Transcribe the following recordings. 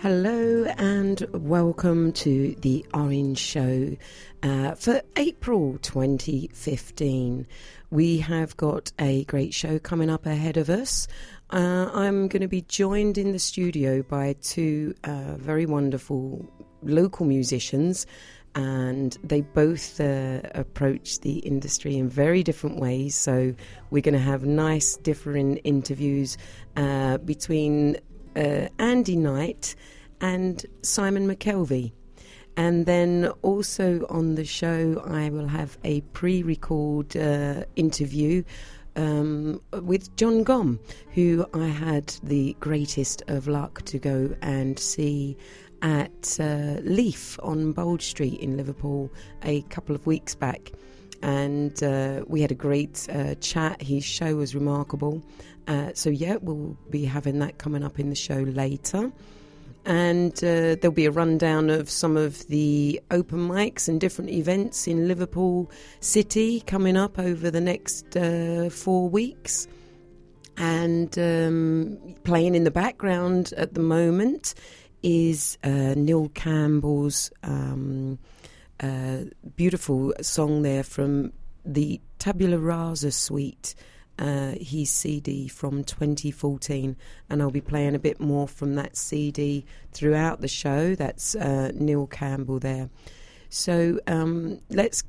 Hello and welcome to the Orange Show for April 2015. We have got a great show coming up ahead of us. I'm going to be joined in the studio by two very wonderful local musicians, and they both approach the industry in very different ways. So we're going to have nice different interviews between Andy Knight and Simon McKelvey. And then also on the show I will have a pre-record interview with John Gomm, who I had the greatest of luck to go and see at Leaf on Bold Street in Liverpool a couple of weeks back. And we had a great chat. His show was remarkable. So yeah, we'll be having that coming up in the show later. And there'll be a rundown of some of the open mics and different events in Liverpool City coming up over the next 4 weeks. And playing in the background at the moment is Neil Campbell's beautiful song there from the Tabula Rasa suite, his CD from 2014, and I'll be playing a bit more from that CD throughout the show. That's Neil Campbell there. So let's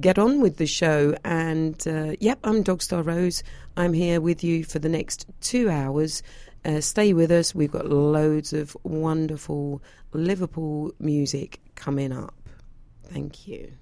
get on with the show. And I'm Dogstar Rose. I'm here with you for the next 2 hours. Stay with us. We've got loads of wonderful Liverpool music coming up. Thank you.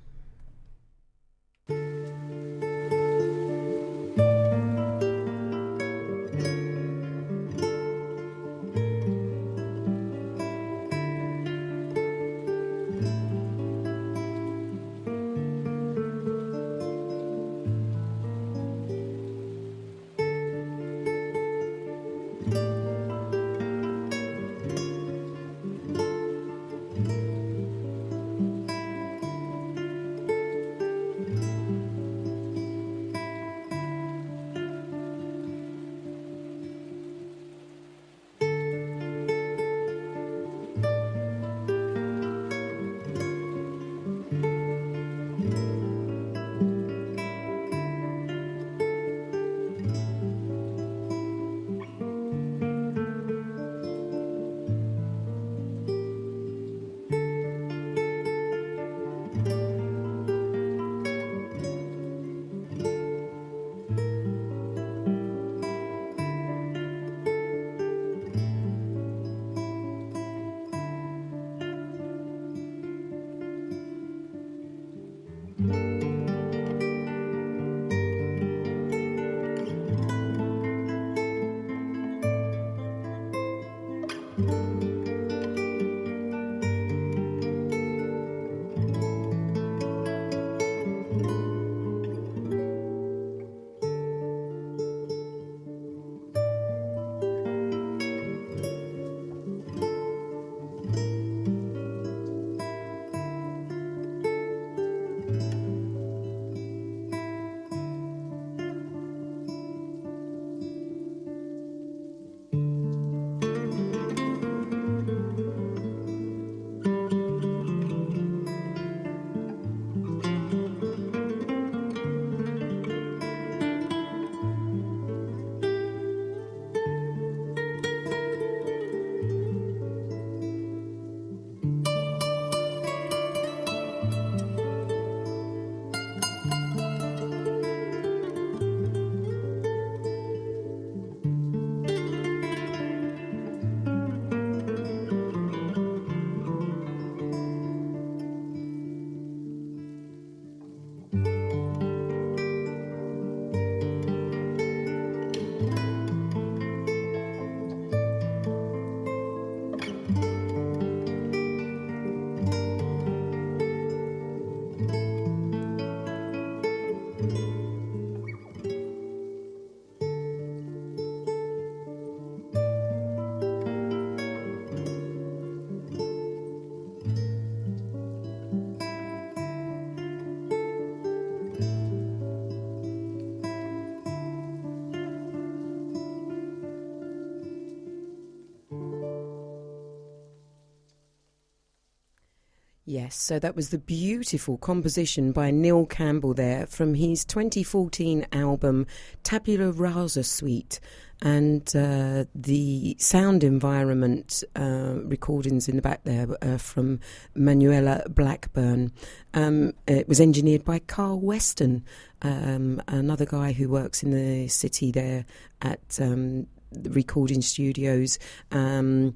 Yes, so that was the beautiful composition by Neil Campbell there from his 2014 album Tabula Rasa Suite, and the sound environment recordings in the back there from Manuela Blackburn. It was engineered by Carl Weston, another guy who works in the city there at the recording studios, and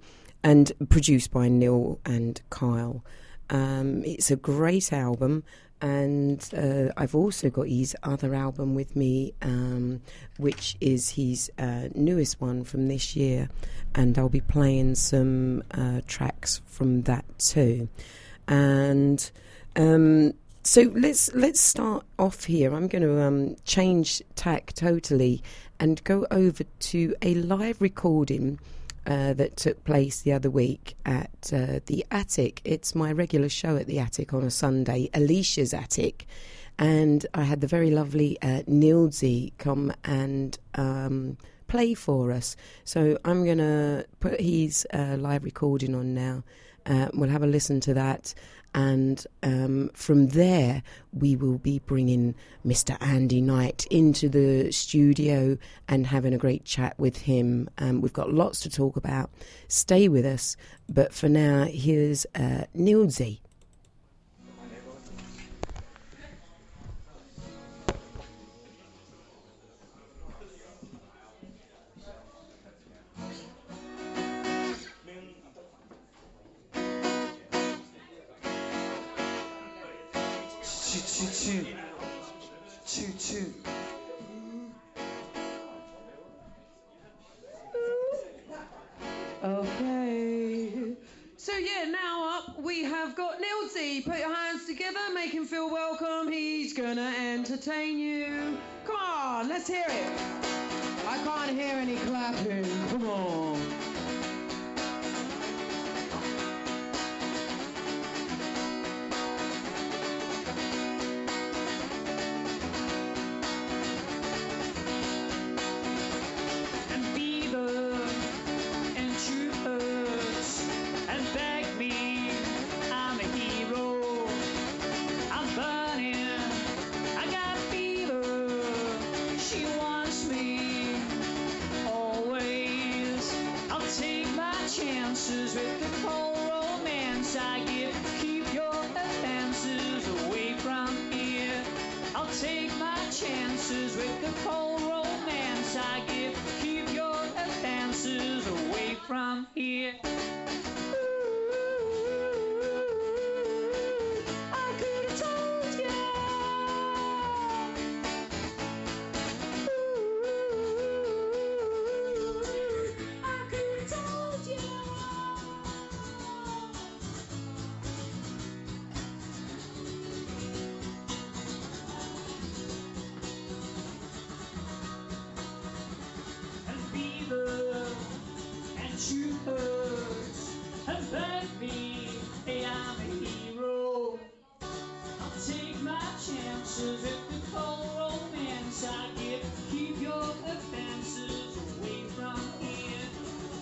produced by Neil and Kyle. It's a great album, and I've also got his other album with me, which is his newest one from this year, and I'll be playing some tracks from that too. And so let's start off here. I'm going to change tack totally and go over to a live recording that took place the other week at the Attic. It's my regular show at the Attic on a Sunday, Alicia's Attic, and I had the very lovely Nildsy come and play for us. So I'm going to put his live recording on now. We'll have a listen to that, and from there we will be bringing Mr. Andy Knight into the studio and having a great chat with him. We've got lots to talk about. Stay with us, but for now, here's Nildsy. Choo. Okay. So yeah, now up we have got Nildsy. Put your hands together, make him feel welcome. He's gonna entertain you. Come on, let's hear it. I can't hear any clapping. Come on. From here. I could have told you. I could have told you. And fever. You hurt and beg me, hey, I'm a hero. I'll take my chances with the cold romance I get. Keep your advances away from here.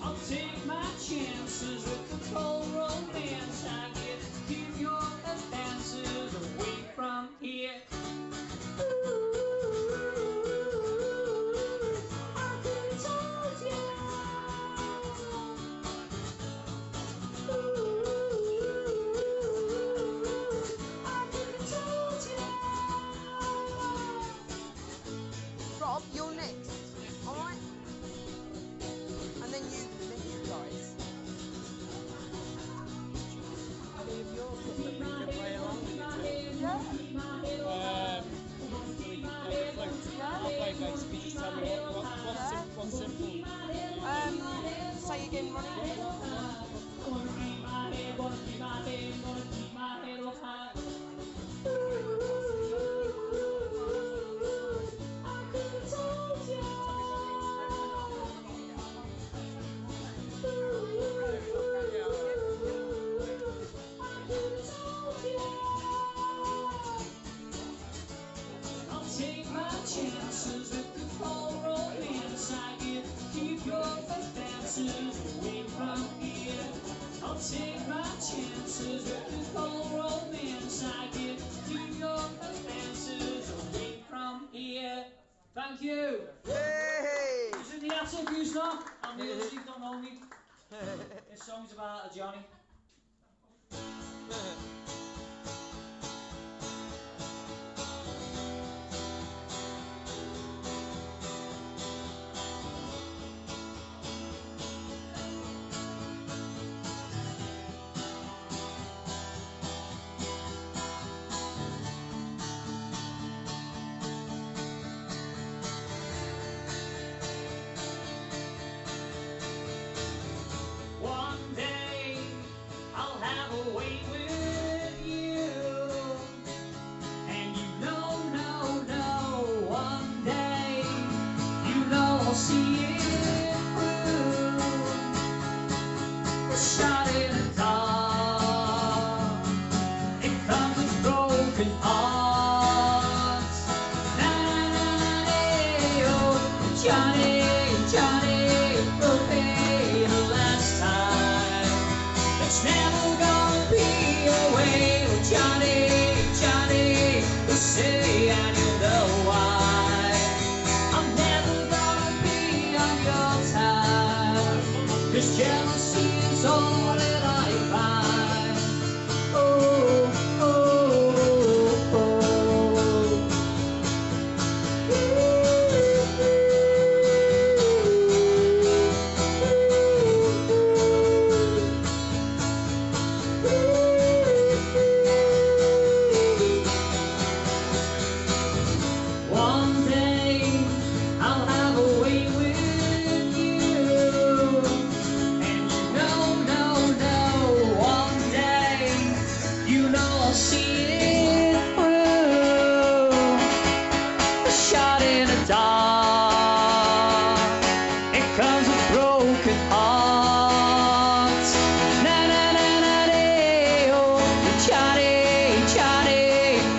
I'll take my chances with the cold romance I get. Keep your advances away from here. Rob, you're next, alright? And then you guys. Say again, Ronnie. take my chances with this cold romance. I get to your advances away from here. Thank you. Hey! Is in the attic, who's not? And the others who don't know me. This song's about a Johnny. One day I'll have a way with you, and you know, one day you know I'll see it through. A shot in the dark, it comes with broken hearts. Na na na na, oh, Johnny, will pay the last time. It's never gonna be a way with Johnny, will say, and you'll know why. I'm never gonna be on your time, 'cause jealousy is all that I find. Oh, oh, oh, oh. One day I'll have a way with you, and you know, one day you know I'll see it through. A shot in the dark, it comes with broken hearts. Na na na na na, oh, Johnny,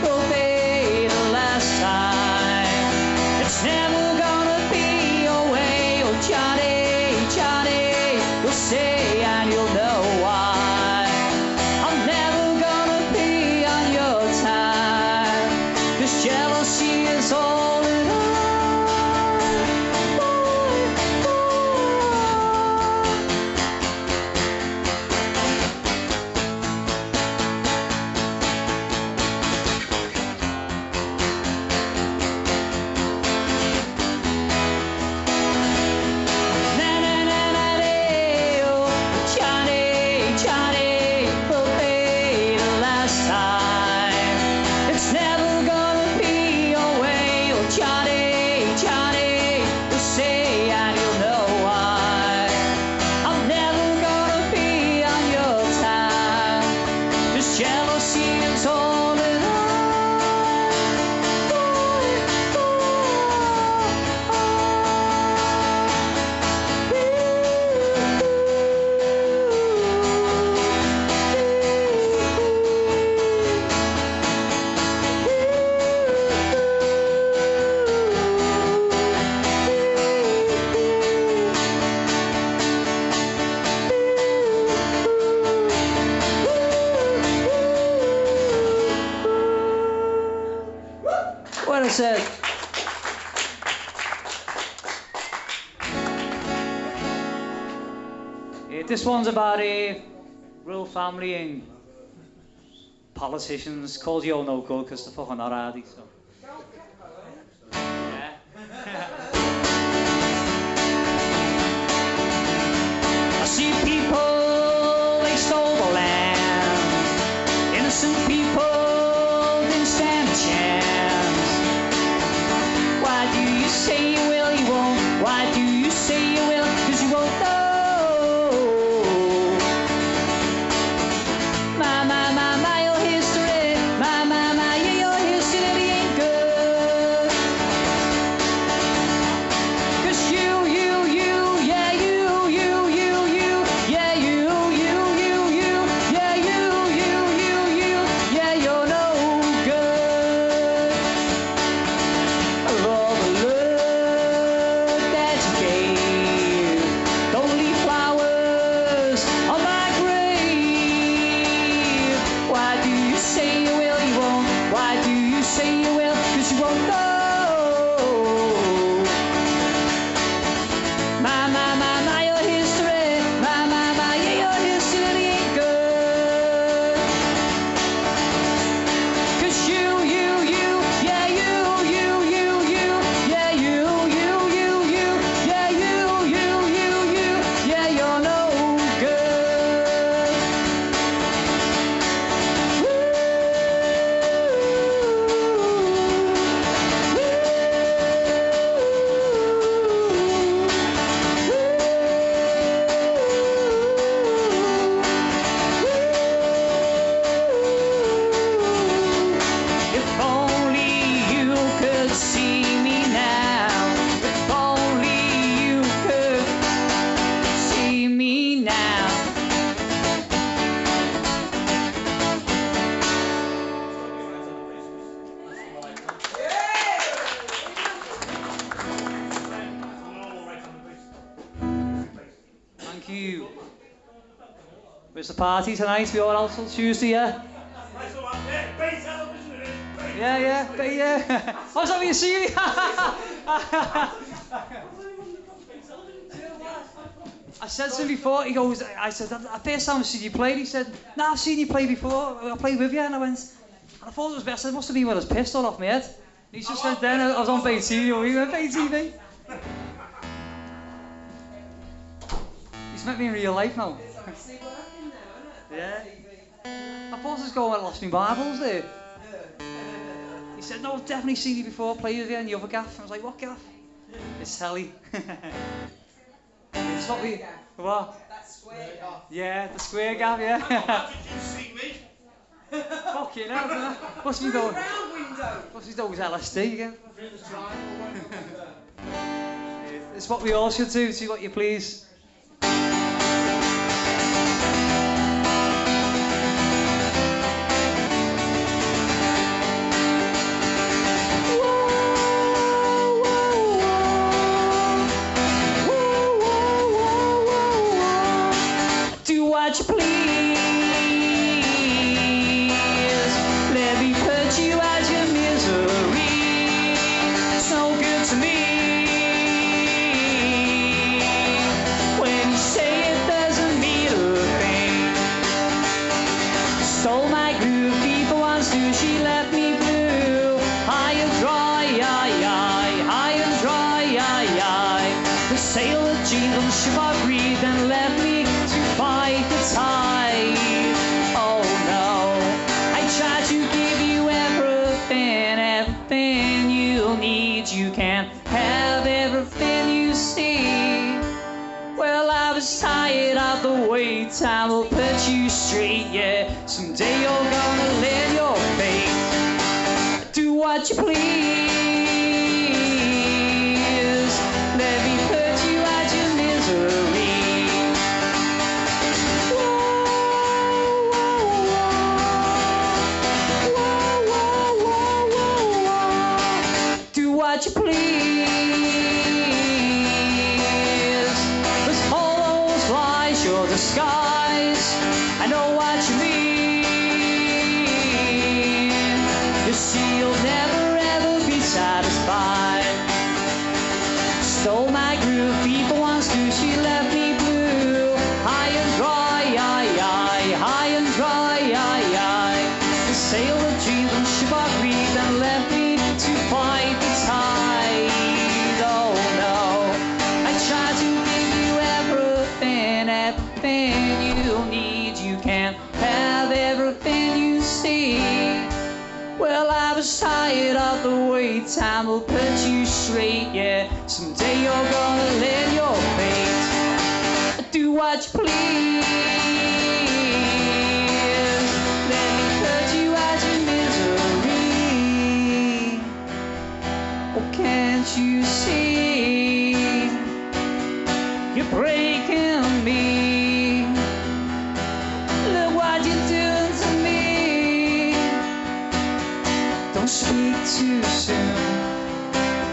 will pay the last time. It's never gonna be your way, oh, Johnny, will say, and you'll know why. I'm never gonna be on your time, 'cause jealousy is all that I na na na na day, oh, Johnny, will pay the last time. It's never gonna be your way, oh, Johnny, will say, and you'll know why. I'm never gonna be on your time, 'cause jealousy is all that What I said. This one's about a rural family and politicians called you all no good because they're fucking not hardy. So. Yeah. I see people, they stole the land. Innocent people didn't stand a chance. Why do you say you will, you won't? Why do you say you will? 'Cause you won't know. My, your history. My, yeah, your history ain't Thank you. Where's the party tonight? We all out till Tuesday, yeah? Yeah. I was having a see. I said to him before, he goes, I said, the first time I've seen you play, he said, no, I've seen you play before, I played with you, and I went, and I thought it was best, I said, must have been when I was pissed all off my head. And he just said then, I was on Bay TV, we went Bay TV. He's met me in real life now. Yeah. I thought I was going, I lost my marbles there. He said, no, I've definitely seen you before, played with you in the other gaff. I was like, what gaff? It's Telly. It's what we... What? That square gaff. Yeah, the square gaff, yeah. How did you see me? Fucking hell, man. What's me doing? Round window. What's me doing with LSD again? It's what we all should do, see what you please. Do what you please. Let me put you out your misery. It's no good to me. When you say it doesn't mean a thing. Stole my groove, people once knew she left me blue. High and dry, high and dry, the sail of jeans on the ship I breathed and left me to fight the tide. Oh no, I tried to give you everything you need. You can't have everything you see. Well, I was tired of the wait, time will put you straight, yeah. Someday you're gonna learn your fate. Do what you please. Let me put you out your misery. Do what you please. Cause all those lies, your disguise, I know what you mean. You see, you'll never ever be satisfied. Stole my groove, people once knew she left me blue. High and dry, high and dry, the sail of dreams on ship I breathed and left me to fight the tide. Oh no, I tried to give you everything you need. You can't have everything you see. Well, I was tired of the wait, time will put you straight, yeah. Someday you're gonna learn your fate. Do what you please. Let me put you out your misery. Oh, can't you see? You're breaking me. Look what you're doing to me. Don't speak too soon.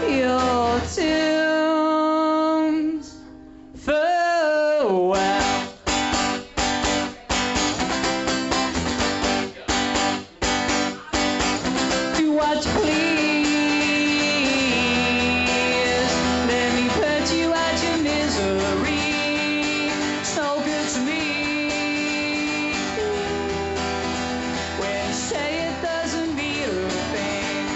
You're doomed. Farewell. Do what you please. Let me put you out your misery. It's no good to me. When you say it doesn't mean a thing.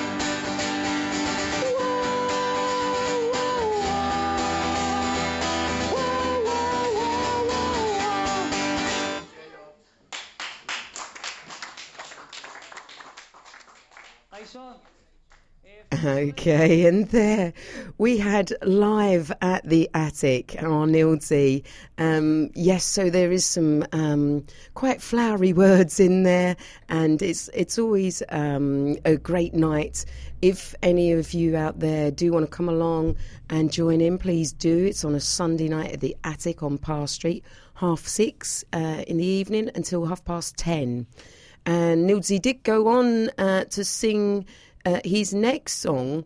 Nice one. Okay, and there we had live at the Attic, our Nildsy. Yes, so there is some quite flowery words in there, and it's always a great night. If any of you out there do want to come along and join in, please do. It's on a Sunday night at the Attic on Parr Street, 6:30 in the evening until 10:30. And Nildsy did go on to sing his next song,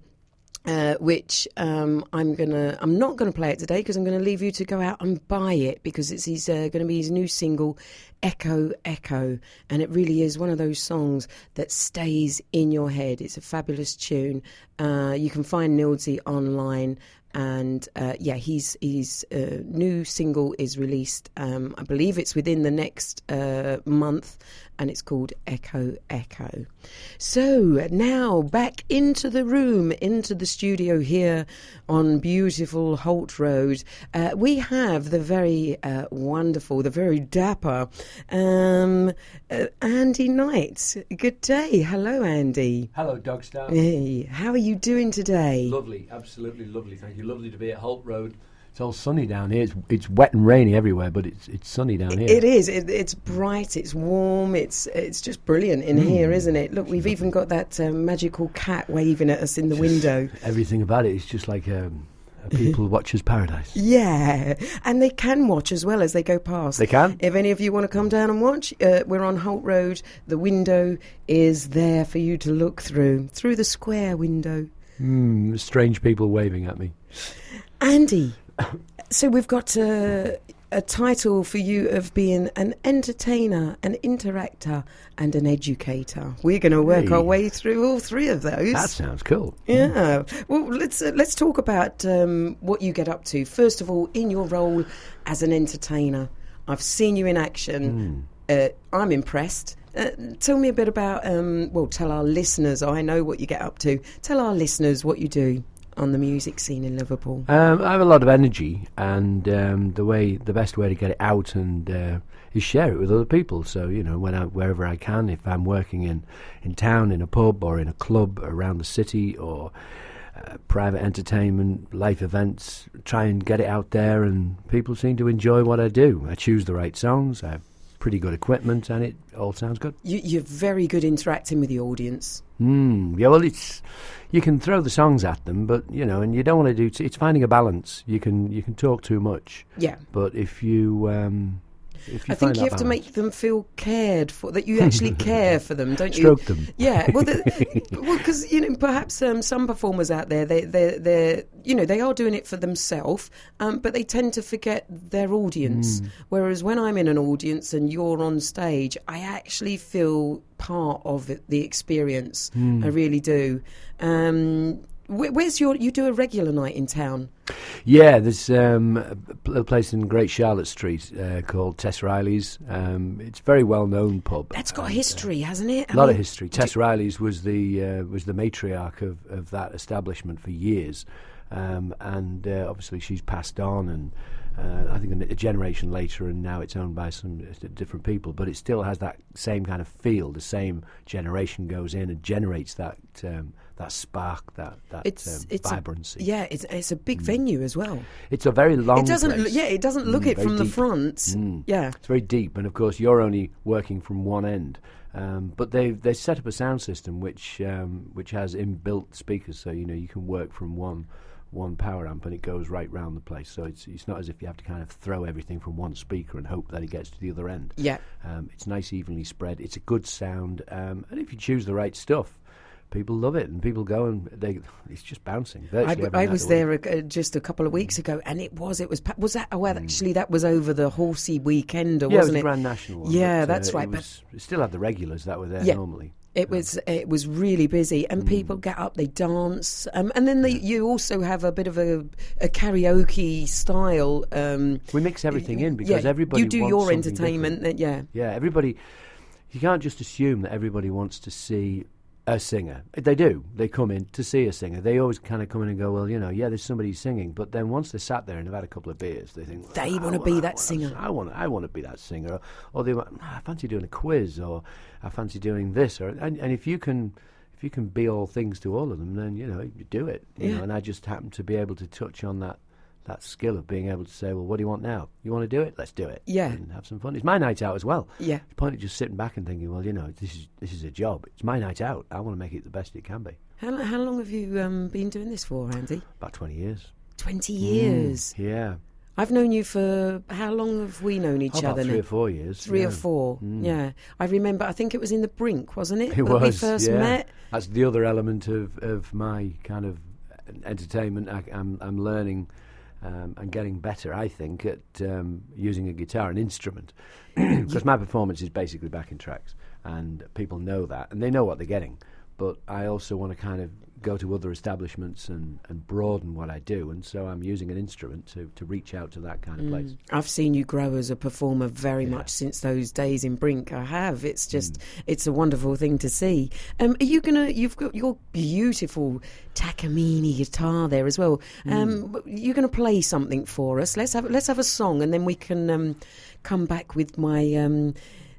which I'm not gonna play it today because I'm gonna leave you to go out and buy it because it's going to be his new single, Echo Echo, and it really is one of those songs that stays in your head. It's a fabulous tune. You can find Nildsy online. And his new single is released. I believe it's within the next month, and it's called Echo Echo. So now back into the room, into the studio here on beautiful Holt Road. We have the very wonderful, the very dapper Andy Knight. Good day. Hello, Andy. Hello, Dogstar. Hey, how are you doing today? Lovely, absolutely lovely. Thank you. Lovely to be at Holt Road. It's all sunny down here. It's wet and rainy everywhere, but it's sunny down here. It is. It's bright. It's warm. It's just brilliant in here, isn't it? Look, we've even got that magical cat waving at us in the window. Everything about it is just like a people watcher's paradise. Yeah, and they can watch as well as they go past. They can. If any of you want to come down and watch, we're on Holt Road. The window is there for you to look through the square window. Strange people waving at me. Andy, so we've got a title for you of being an entertainer, an interactor, and an educator. We're going to work our way through all three of those. That sounds cool. Yeah. Well, let's talk about what you get up to. First of all, in your role as an entertainer, I've seen you in action. I'm impressed. Tell me a bit about, tell our listeners, I know what you get up to. Tell our listeners what you do on the music scene in Liverpool. I have a lot of energy, and the best way to get it out is share it with other people. So, you know, wherever I can, if I'm working in town, in a pub or in a club around the city, or private entertainment, life events, try and get it out there, and people seem to enjoy what I do. I choose the right songs, I have pretty good equipment, and it all sounds good. You're very good interacting with the audience. Yeah, well, you can throw the songs at them, but you know, and you don't want to do. It's finding a balance. You can talk too much. Yeah. But if you I think you have to make them feel cared for, that you actually care for them, don't you? Stroke them. Yeah, well, because you know, perhaps some performers out there, they you know, they are doing it for themselves, but they tend to forget their audience. Whereas when I'm in an audience and you're on stage, I actually feel part of the experience. I really do. Where's you do a regular night in town? Yeah, there's a place in Great Charlotte Street called Tess Riley's. It's a very well-known pub. That's got history, hasn't it? A lot of history. Tess Riley's was the matriarch of that establishment for years, and obviously she's passed on, and I think a generation later, and now it's owned by some different people. But it still has that same kind of feel. The same generation goes in and generates that spark, that vibrancy. It's a big venue as well. It's a very long. It doesn't. place. It doesn't look it from deep. the front. Yeah, it's very deep, and of course you're only working from one end. But they set up a sound system which has inbuilt speakers, so you know you can work from one power amp and it goes right round the place. So it's not as if you have to kind of throw everything from one speaker and hope that it gets to the other end. Yeah, it's nice, evenly spread. It's a good sound, and if you choose the right stuff, people love it, and people go and it's just bouncing. I was there just a couple of weeks ago, and it was that actually that was over the Horsey weekend, wasn't it? Yeah, it was the Grand National one. Yeah, that's right. It still had the regulars that were there normally. It was really busy, and people get up, they dance, and then you also have a bit of a karaoke style. We mix everything in because everybody. You do wants your entertainment, Yeah, everybody. You can't just assume that everybody wants to see a singer. They do. They come in to see a singer. They always kind of come in and go, well, you know, there's somebody singing. But then once they're sat there and they've had a couple of beers, they think, they want to be that singer. I want to be that singer. Or they want, I fancy doing a quiz, or I fancy doing this. And if you can be all things to all of them, then, you know, you do it. You know, and I just happen to be able to touch on that skill of being able to say, well, what do you want now? You want to do it? Let's do it. Yeah. And have some fun. It's my night out as well. Yeah. It's point of just sitting back and thinking, well, you know, this is a job. It's my night out. I want to make it the best it can be. How long have you been doing this for, Andy? About 20 years. 20 years? Yeah. I've known you for, how long have we known each other now? 3 or 4 years. 3 or 4, yeah. I remember, I think it was in the Brink, wasn't it? It was, we first met. That's the other element of my kind of entertainment. I'm learning and getting better, I think, at using a guitar, an instrument, because my performance is basically backing tracks, and people know that, and they know what they're getting. But I also want to kind of go to other establishments and broaden what I do, and so I'm using an instrument to reach out to that kind of place. I've seen you grow as a performer very much since those days in Brink. I have. It's just, it's a wonderful thing to see. Are you you've got your beautiful Takamine guitar there as well. You're going to play something for us. Let's have a song, and then we can come back with my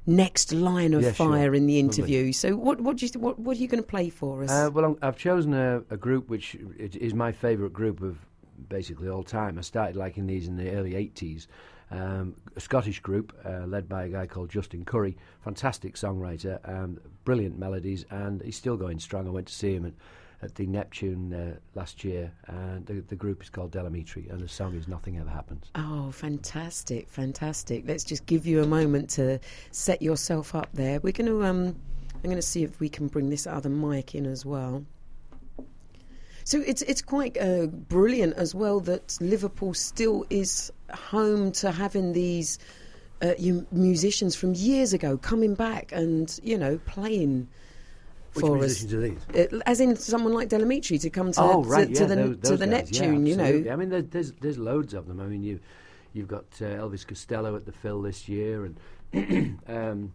next line of fire in the interview. Lovely. So what are you going to play for us? Well, I've chosen a group which is my favourite group of basically all time. I started liking these in the early 80s. A Scottish group led by a guy called Justin Curry, fantastic songwriter, brilliant melodies, and he's still going strong. I went to see him at the Neptune last year, and the group is called Delamitri, and the song is Nothing Ever Happens. Oh, fantastic, fantastic. Let's just give you a moment to set yourself up there. We're going to, I'm going to see if we can bring this other mic in as well. So it's quite brilliant as well that Liverpool still is home to having these musicians from years ago coming back and, playing. Which for musicians us, are these? As in someone like Delamitri to come to the guys, Neptune, I mean, there's loads of them. I mean, you've got Elvis Costello at the Phil this year, and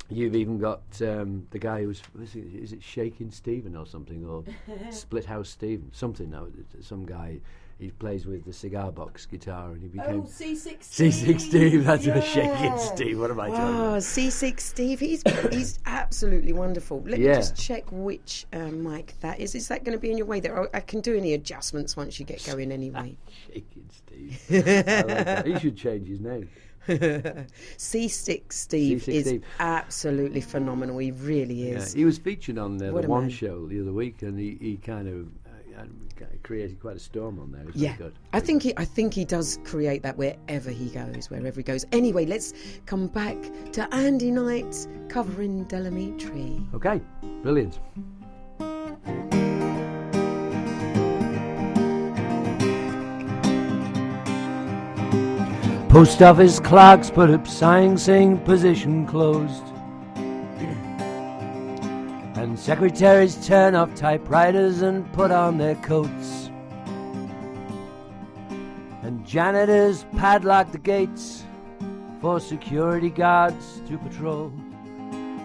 you've even got the guy who's is it Shaking Stephen or something, or Split House Stephen, something. No, some guy. He plays with the cigar box guitar, and he became C6 C6 Steve. That's a Shaking Steve. What am I talking about? C6 Steve. He's absolutely wonderful. Let me just check which mic that is. Is that going to be in your way there? I can do any adjustments once you get going anyway. Shaking Steve. I like that. He should change his name. C6 Steve is Steve. Absolutely phenomenal. He really is. Yeah, he was featured on the One man. Show the other week, and he kind of created quite a storm on there. It was very good. I think he does create that wherever he goes. Anyway, let's come back to Andy Knight covering Delamitri. Okay, brilliant. Post office clerks put up signs saying position closed, and secretaries turn off typewriters and put on their coats, and janitors padlock the gates for security guards to patrol,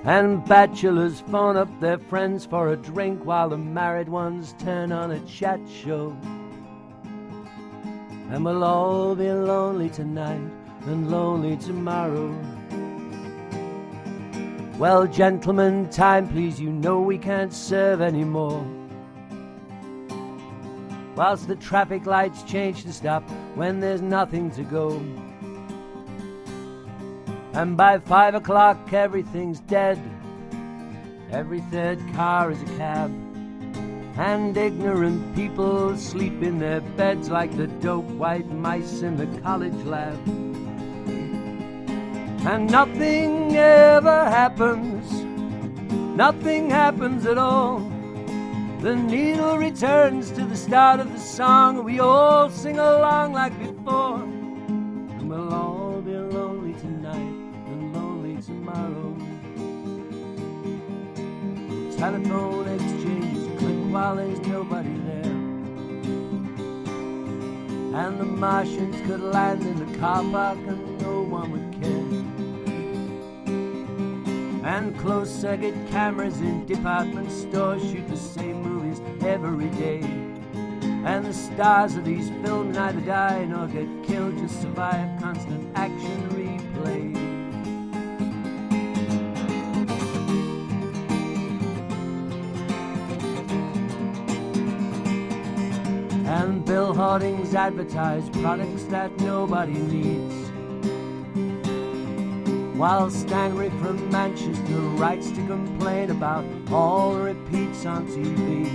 and bachelors phone up their friends for a drink while the married ones turn on a chat show. And we'll all be lonely tonight and lonely tomorrow. Well, gentlemen, time please, you know we can't serve anymore. Whilst the traffic lights change to stop when there's nothing to go. And by 5 o'clock everything's dead. Every third car is a cab. And ignorant people sleep in their beds like the dope white mice in the college lab. And nothing ever happens, nothing happens at all. The needle returns to the start of the song, we all sing along like before. And we'll all be lonely tonight and lonely tomorrow. Telephone exchanges click while there's nobody there, and the Martians could land in the car park and no one would care. And closed-circuit cameras in department stores shoot the same movies every day, and the stars of these films neither die nor get killed, just survive constant action replay. And bill hoardings advertise products that nobody needs, while Stanley from Manchester writes to complain about all the repeats on TV,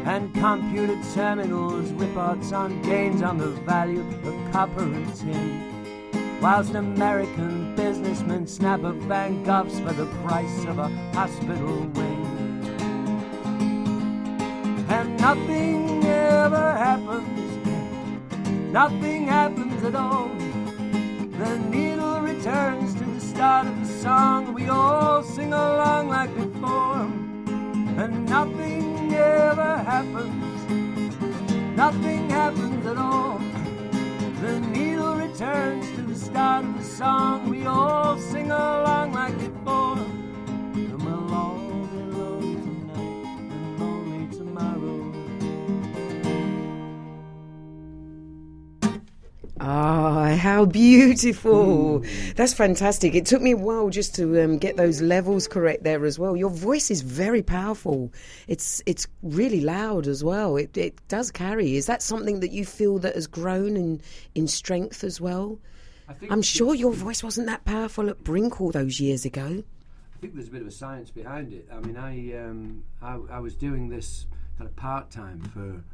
and computer terminals reports on gains on the value of copper and tin, whilst American businessmen snap up Van Goghs for the price of a hospital wing. And nothing happens. Nothing happens at all. The needle returns to the start of the song. We all sing along like before, and nothing ever happens. Nothing happens at all. The needle returns to the start of the song. We all sing along like before, and we'll all be lonely tonight and lonely tomorrow. Ah, how beautiful. That's fantastic. It took me a while just to get those levels correct there as well. Your voice is very powerful. It's really loud as well. It does carry. Is that something that you feel that has grown in strength as well? I'm sure your voice wasn't that powerful at Brink all those years ago. I think there's a bit of a science behind it. I mean, I was doing this kind of part-time for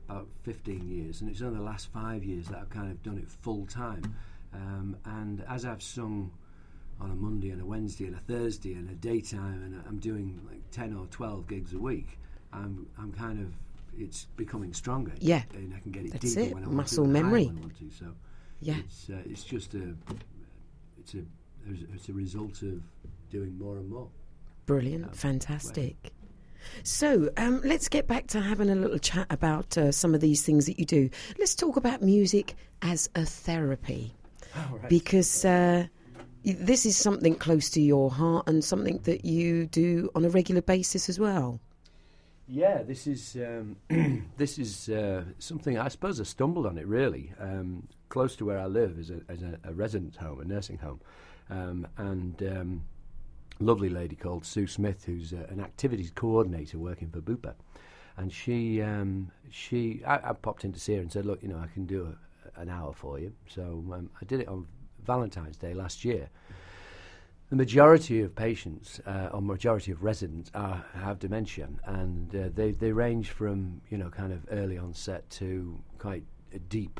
about 15 years, and it's only the last 5 years that I've kind of done it full time. And as I've sung on a Monday and a Wednesday and a Thursday and a daytime, and I'm doing like 10 or 12 gigs a week, I'm kind of, it's becoming stronger. Yeah, and I can get it that's deeper it. when I want Muscle to, memory. when I want to. So yeah, it's just it's a result of doing more and more. Brilliant, fantastic. So let's get back to having a little chat about some of these things that you do. Let's talk about music as a therapy, because this is something close to your heart and something that you do on a regular basis as well. Yeah, this is something I suppose I stumbled on it really. Close to where I live is a residence home, a nursing home, and lovely lady called Sue Smith, who's an activities coordinator working for Bupa, and I popped in to see her and said, look, I can do an hour for you. So I did it on Valentine's Day last year. The majority of patients, or majority of residents, have dementia, and they range from kind of early onset to quite deep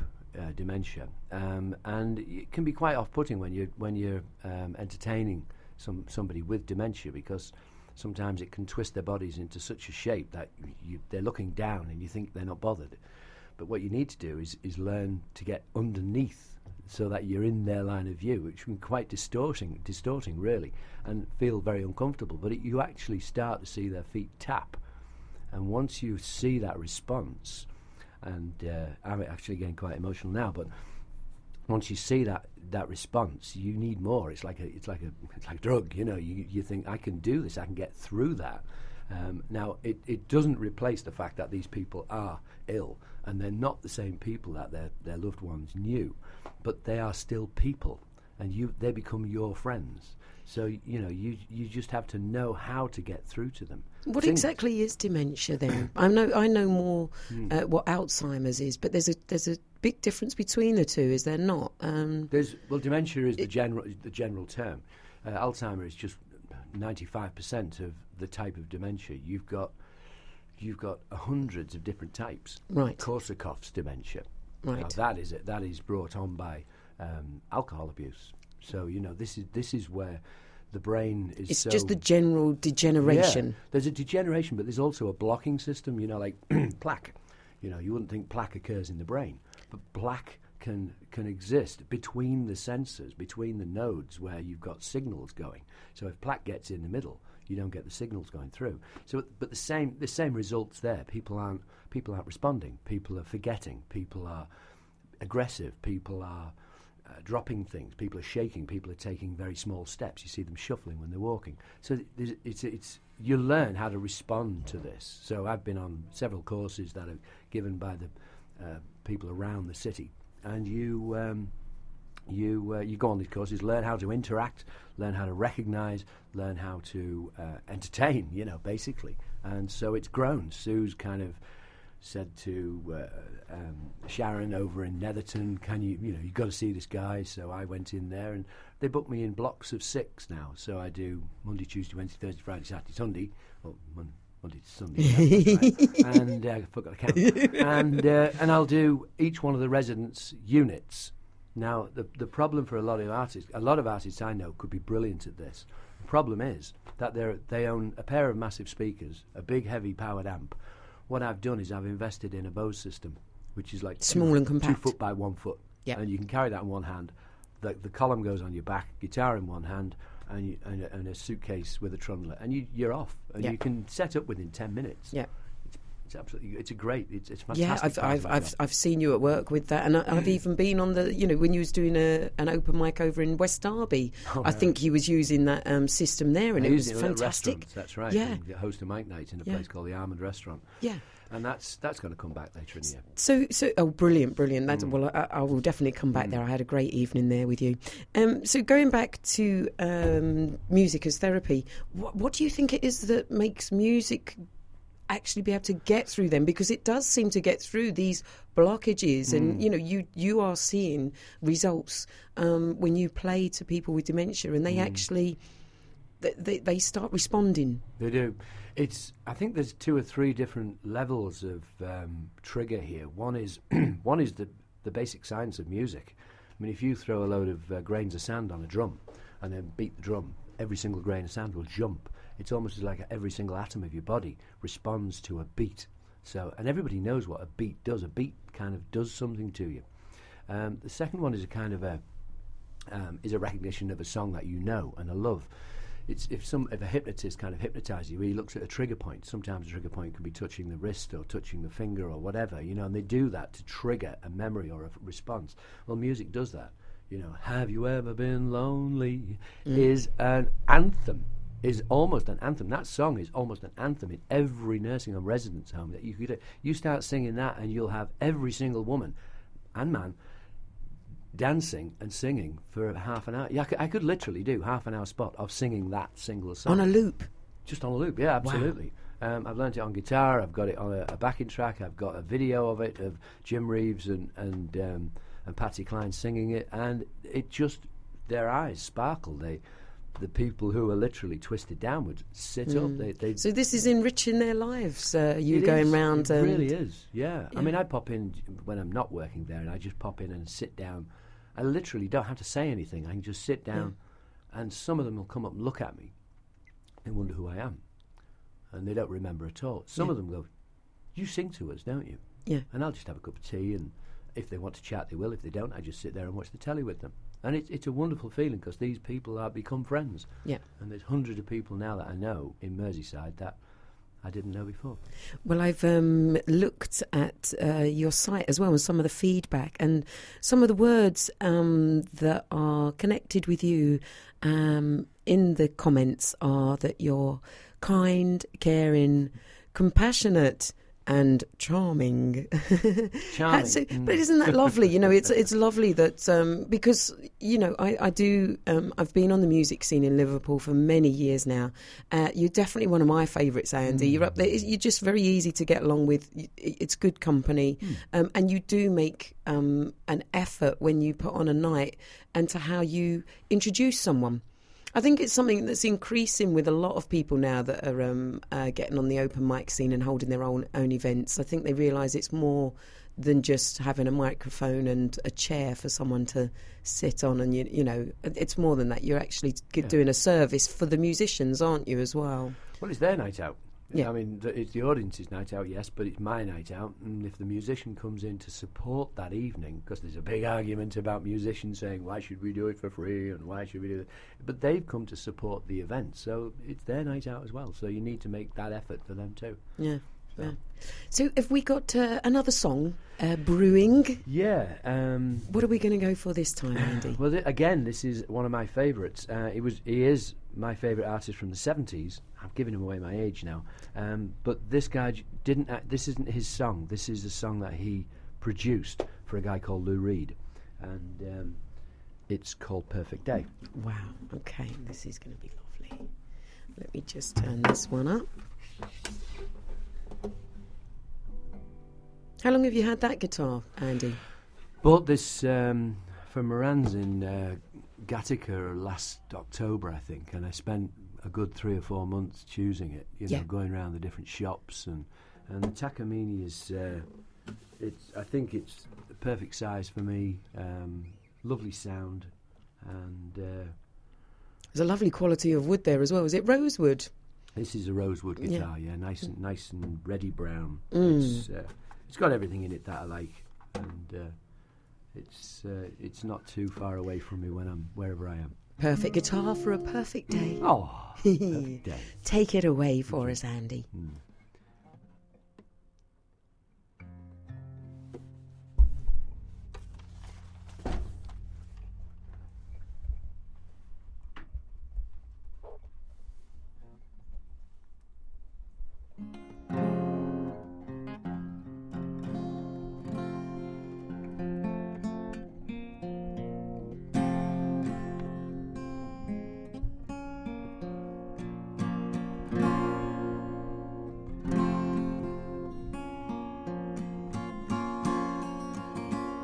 dementia, and it can be quite off-putting when you're entertaining somebody with dementia, because sometimes it can twist their bodies into such a shape that they're looking down and you think they're not bothered. But what you need to do is learn to get underneath so that you're in their line of view, which can be quite distorting really, and feel very uncomfortable. But you actually start to see their feet tap, and once you see that response, and I'm actually getting quite emotional now, but once you see that response, you need more. It's like a drug, You think, I can do this. I can get through that. Now, it doesn't replace the fact that these people are ill and they're not the same people that their loved ones knew, but they are still people, and they become your friends. So you just have to know how to get through to them. What exactly is dementia then? I know more what Alzheimer's is, but there's a big difference between the two, is there not? Dementia is the general term. Alzheimer is just 95% of the type of dementia. You've got hundreds of different types. Right. Korsakoff's dementia. Right. Now that is brought on by alcohol abuse. So this is where the brain is. It's just the general degeneration. Yeah, there's a degeneration, but there's also a blocking system. Like plaque. You wouldn't think plaque occurs in the brain, but plaque can exist between the sensors, between the nodes where you've got signals going. So if plaque gets in the middle, you don't get the signals going through. So, but the same results there. People aren't responding. People are forgetting. People are aggressive. People are dropping things. People are shaking. People are taking very small steps. You see them shuffling when they're walking. So you learn how to respond to this. So I've been on several courses that are given by the people around the city, and you go on these courses, learn how to interact, learn how to recognise, learn how to entertain. Basically. And so it's grown. Sue's kind of said to Sharon over in Netherton, can you've got to see this guy. So I went in there, and they booked me in blocks of 6 now. So I do Monday, Tuesday, Wednesday, Thursday, Friday, Saturday, Sunday. Well, Monday to Sunday, right. And I forgot to count. And I'll do each one of the residents' units. Now, the problem for a lot of artists I know could be brilliant at this. The problem is that they own a pair of massive speakers, a big, heavy powered amp. What I've done is I've invested in a Bose system, which is like Small and compact. 2 foot by 1 foot. Yeah. And you can carry that in one hand. The column goes on your back, guitar in one hand, and a suitcase with a trundler, and you're off. And Yeah. you can set up within 10 minutes. Yeah. It's absolutely, it's fantastic. Yeah, I've seen you at work with that, and I've even been on the, when you was doing an open mic over in West Derby. Oh, I yeah. think he was using that system there, and it was fantastic. That's right. Yeah. You host a mic night in a Yeah. place called the Almond Restaurant. Yeah. And that's going to come back later in the year. So brilliant. That's, well, I will definitely come back there. I had a great evening there with you. So going back to music as therapy, what do you think it is that makes music actually be able to get through them? Because it does seem to get through these blockages, and you are seeing results when you play to people with dementia, and they actually they start responding. They do. I think there's 2 or 3 different levels of trigger here. One is the basic science of music. I mean, if you throw a load of grains of sand on a drum and then beat the drum, every single grain of sand will jump. It's almost like every single atom of your body responds to a beat. So, and everybody knows what a beat does. A beat kind of does something to you. The second one is a kind of is a recognition of a song that you know and a love. It's if a hypnotist kind of hypnotises you, he looks at a trigger point. Sometimes a trigger point can be touching the wrist or touching the finger or whatever, and they do that to trigger a memory or a response. Well, music does that. Have you ever been lonely is an anthem. Is almost an anthem. That song is almost an anthem in every nursing home, residence home that you start singing that, and you'll have every single woman and man dancing and singing for half an hour. Yeah, I could literally do half an hour spot of singing that single song On a loop? Just on a loop, yeah, absolutely. Wow. I've learnt it on guitar. I've got it on a backing track. I've got a video of it of Jim Reeves and Patsy Cline singing it, and it just, their eyes sparkle. The people who are literally twisted downwards sit up. They So this is enriching their lives. You it going is. round. It really is. Yeah. I mean, I pop in when I'm not working there, and I just pop in and sit down. I literally don't have to say anything. I can just sit down, and some of them will come up and look at me and wonder who I am, and they don't remember at all. Some of them go, "You sing to us, don't you?" Yeah. And I'll just have a cup of tea, and if they want to chat, they will. If they don't, I just sit there and watch the telly with them. And it's a wonderful feeling, because these people are become friends. Yeah. And there's hundreds of people now that I know in Merseyside that I didn't know before. Well, I've looked at your site as well, and some of the feedback, and some of the words that are connected with you in the comments are that you're kind, caring, compassionate, and charming. Charming. But isn't that lovely? It's lovely that because I do. I've been on the music scene in Liverpool for many years now. You're definitely one of my favourites, Andy. You're up there. You're just very easy to get along with. It's good company, and you do make an effort when you put on a night and to how you introduce someone. I think it's something that's increasing with a lot of people now that are getting on the open mic scene and holding their own events. I think they realise it's more than just having a microphone and a chair for someone to sit on, and it's more than that. You're actually doing a service for the musicians, aren't you, as well? Well, it's their night out. Yeah. I mean, it's the audience's night out, yes, but it's my night out. And if the musician comes in to support that evening, because there's a big argument about musicians saying, why should we do it for free and why should we do it? But they've come to support the event, so it's their night out as well. So you need to make that effort for them too. Yeah. So have we got another song brewing? Yeah. What are we going to go for this time, Andy? Well, again, this is one of my favourites. He is my favourite artist from the 70s. I'm giving him away my age now. But this guy didn't. This isn't his song. This is a song that he produced for a guy called Lou Reed, and it's called Perfect Day. Wow. Okay, this is going to be lovely. Let me just turn this one up. How long have you had that guitar, Andy? Bought this from Moran's in Gattaca last October, I think, and I spent a good 3 or 4 months choosing it. Going around the different shops, and the Takamine is. I think it's the perfect size for me. Lovely sound, and there's a lovely quality of wood there as well. Is it rosewood? This is a rosewood guitar, nice and reddy brown. it's got everything in it that I like, and it's not too far away from me when I'm wherever I am. Perfect guitar for a perfect day. Oh, perfect day. Take it away for us, Andy.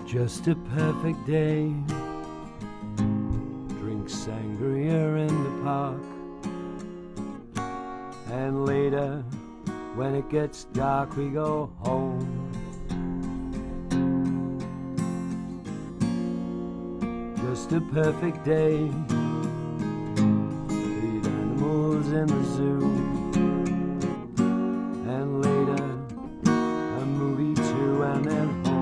Just a perfect day. Drink sangria in the park. And later, when it gets dark, we go home. Just a perfect day. Feed animals in the zoo. And later, a movie too, and then home.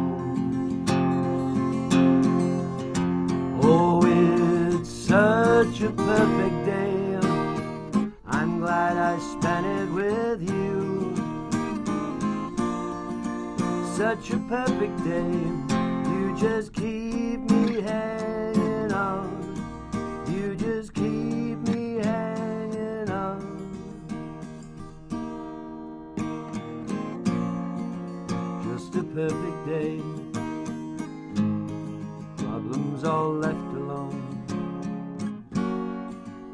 Oh, it's such a perfect day. I'm glad I spent it with you. Such a perfect day. You just keep me hanging on. You just keep me hanging on. Just a perfect day. Problems all left alone.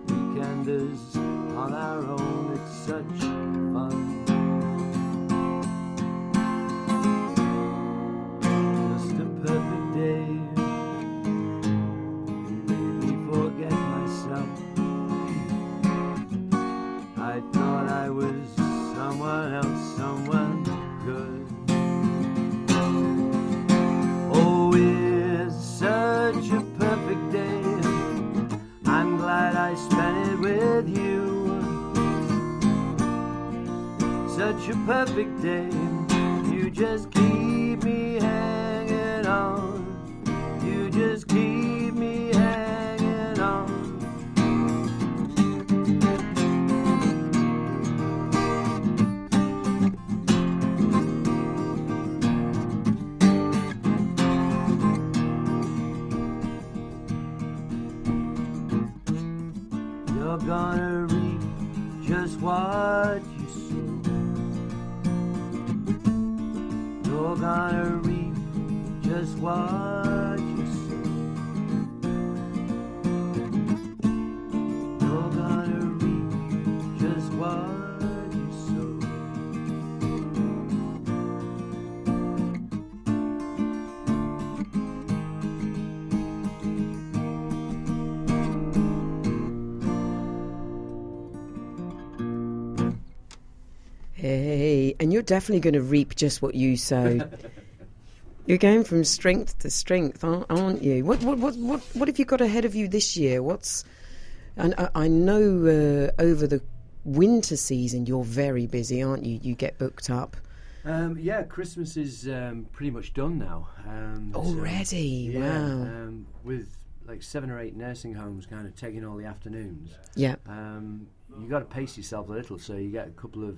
Weekenders on our own, it's such fun. Just a perfect day. Made me forget myself. I thought I was someone else, someone good. Oh, it's such a perfect day. I'm glad I spent it with you. Such a perfect day. You just keep me hanging on. You just keep me hanging on. You're gonna reap just what you sow. You're gonna reap just what you sow. You're gonna reap just what you sow. Hey, and you're definitely going to reap just what you sow. You're going from strength to strength, aren't you? What have you got ahead of you this year? And I know over the winter season you're very busy, aren't you? You get booked up. Yeah, Christmas is pretty much done now. Already? So, yeah, Wow. with like 7 or 8 nursing homes kind of taking all the afternoons. Yeah. You got to pace yourself a little, so you get a couple of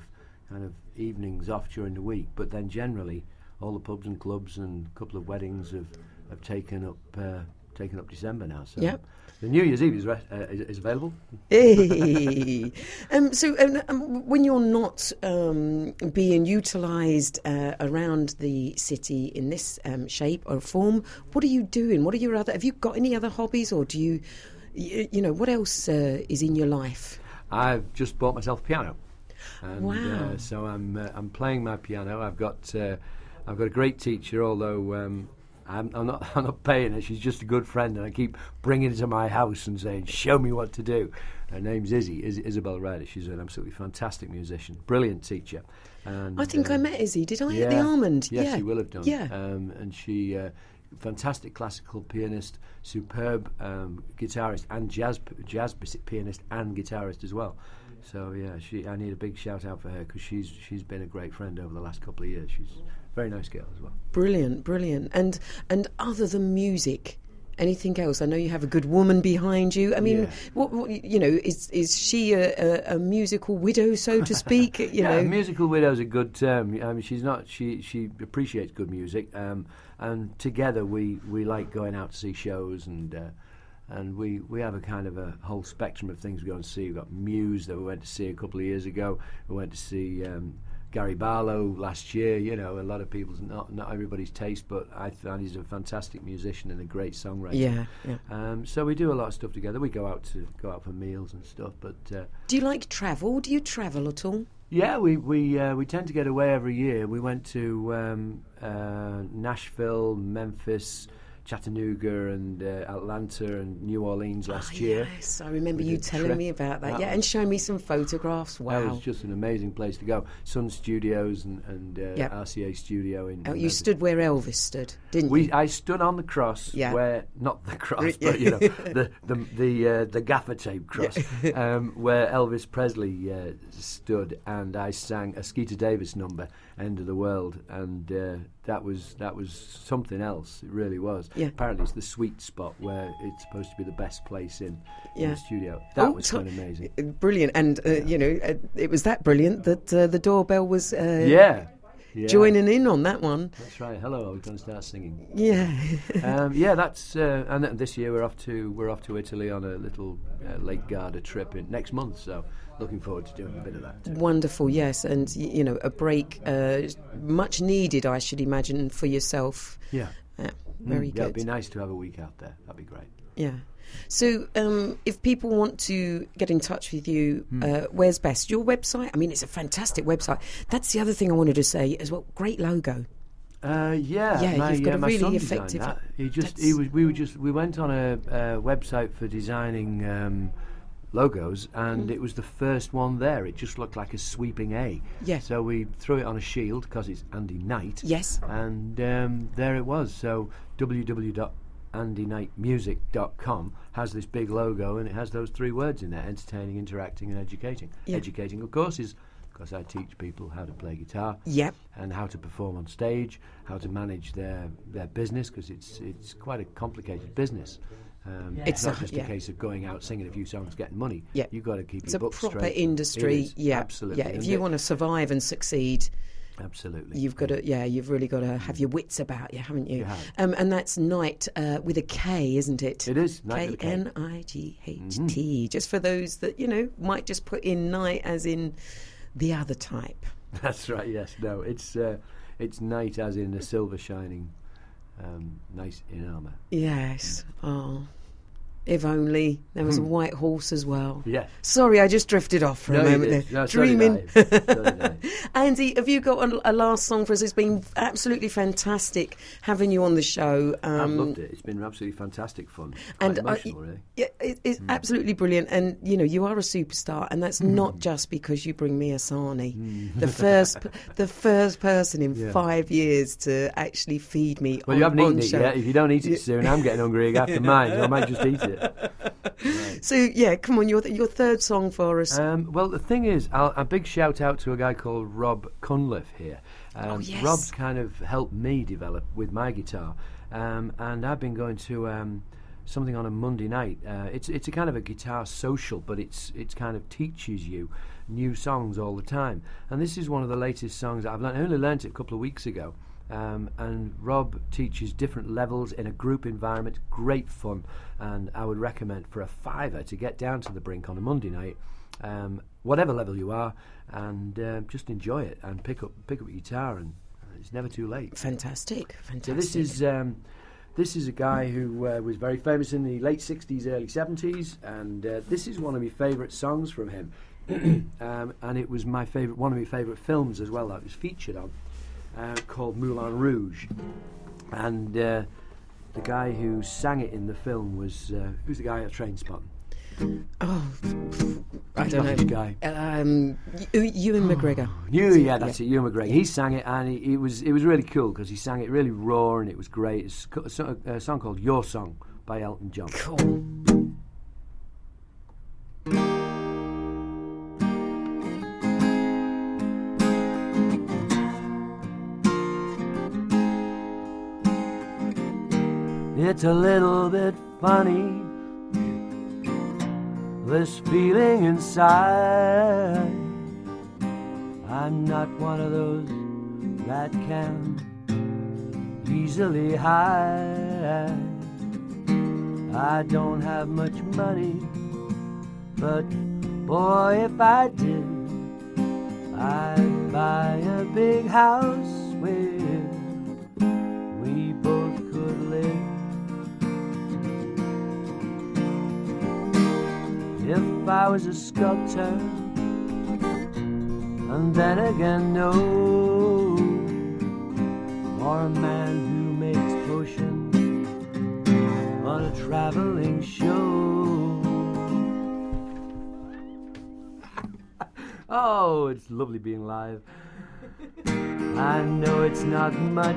kind of evenings off during the week, but then generally all the pubs and clubs and a couple of weddings have taken up December now. So Yep. the New Year's Eve is available. Hey. So when you're not being utilised around the city in this shape or form, what are you doing? What are your other? Have you got any other hobbies, or do you what else is in your life? I've just bought myself a piano. And, Wow. so I'm playing my piano. I've got a great teacher, although I'm not paying her. She's just a good friend, and I keep bringing her to my house and saying, "Show me what to do." Her name's Isabel Ryder. She's an absolutely fantastic musician, brilliant teacher. And I think I met Izzy. Did I yeah, at the Almond? Yes, Yeah. you will have done. Yeah. And she, fantastic classical pianist, superb guitarist, and jazz pianist and guitarist as well. So yeah, I need a big shout out for her because she's been a great friend over the last couple of years. She's very nice girl as well. Brilliant, brilliant. And other than music, anything else? I know you have a good woman behind you. I mean, Yeah. what you know, is she a musical widow, so to speak? You Yeah, know, musical widow's a good term. I mean, she's not. She appreciates good music, and together we like going out to see shows, and we have a kind of a whole spectrum of things we go and see. We've got Muse that we went to see a couple of years ago. We went to see Gary Barlow last year. You know, a lot of people's not everybody's taste, but I find he's a fantastic musician and a great songwriter. yeah. So we do a lot of stuff together. We go out for meals and stuff, but. Do you like travel? Do you travel at all? Yeah, we tend to get away every year. We went to Nashville, Memphis, Chattanooga, and Atlanta and New Orleans last year. Yes, I remember We you did a telling trip. me about that. That Yeah, was- and showing me some photographs. That Wow. was just an amazing place to go. Sun Studios and Yep. RCA Studio in. Oh, you Memphis. stood where Elvis stood, didn't you? I stood on the cross, Yeah. where not the cross, Yeah. but you know the gaffer tape cross, where Elvis Presley stood, and I sang a Skeeter Davis number, "End of the World," and that was something else. It really was. Yeah. Apparently, it's the sweet spot where it's supposed to be the best place in Yeah. the studio. That Oh, was kind of amazing. Brilliant. And, you know, it was that brilliant that the doorbell was Yeah. joining in on that one. That's right. Hello, I was going to start singing. Yeah. Yeah, that's and this year we're off to Italy on a little Lake Garda trip next month. So looking forward to doing a bit of that too. Wonderful, yes. And, you know, a break much needed, I should imagine, for yourself. Yeah, Very Yeah, good. it'd be nice to have a week out there. That'd be great. Yeah. So, if people want to get in touch with you, Hmm. where's best? Your website? I mean, it's a fantastic website. That's the other thing I wanted to say as well. Great logo. Yeah, you've got a my really son effective- designed that. That's- We went on a website for designing logos, and it was the first one there. It just looked like a sweeping A. Yeah. So we threw it on a shield because it's Andy Knight. Yes. And there it was. So www.andyknightmusic.com has this big logo, and it has those three words in there: entertaining, interacting, and educating. Yeah. Educating, of course, is because I teach people how to play guitar Yep. and how to perform on stage, how to manage their business, because it's quite a complicated business. It's not just a case of going out, singing a few songs, getting money. Yeah. You've got to keep It's your a books proper straight. industry. It is, Yeah. absolutely. Yeah. If And you want to survive and succeed, absolutely, you've got to. Yeah. You've really got to have your wits about you, haven't you? You have. And that's Night with a K, isn't it? It is, Night with a K. KNIGHT. Just for those that might just put in night as in the other type. That's right. Yes. No. It's night as in a silver shining, nice in armour. Yes. Oh. If only there was a white horse as well. Yeah. Sorry, I just drifted off for a No, you moment did. there. No, so did Dreaming. I. So did I. Andy, have you got a last song for us? It's been absolutely fantastic having you on the show. I've loved it. It's been absolutely fantastic fun. And Quite emotional, really. Yeah, it's absolutely brilliant. And you are a superstar, and that's not just because you bring me a sarnie. The first person in Yeah. 5 years to actually feed me. Well, you haven't on eaten it show. yet. If you don't eat it soon, I'm getting hungry after mine, so I might just eat it. So yeah, come on, your third song for us. Well, the thing is, a big shout out to a guy called Rob Cunliffe here. Yes. Rob's kind of helped me develop with my guitar, and I've been going to something on a Monday night. It's a kind of a guitar social, but it's kind of teaches you new songs all the time. And this is one of the latest songs that I've learned. I only learnt it a couple of weeks ago. And Rob teaches different levels in a group environment. Great fun, and I would recommend for a £5 to get down to the Brink on a Monday night, whatever level you are, and just enjoy it and pick up a guitar, and it's never too late. Fantastic. So this is a guy who was very famous in the late '60s, early '70s, and this is one of my favourite songs from him, and it was one of my favourite films as well that it was featured on. Called Moulin Rouge, and the guy who sang it in the film was who's the guy at Trainspotting? Oh, I don't Scottish know. guy. Ewan McGregor. Yeah, that's it. Ewan McGregor. He sang it, and it was really cool because he sang it really raw, and it was great. It's a song called "Your Song" by Elton John. Cool. It's a little bit funny, this feeling inside. I'm not one of those that can easily hide. I don't have much money, but boy, if I did, I'd buy a big house where we both could live. If I was a sculptor, and then again no, or a man who makes potions on a traveling show. Oh, it's lovely being live. I know it's not much,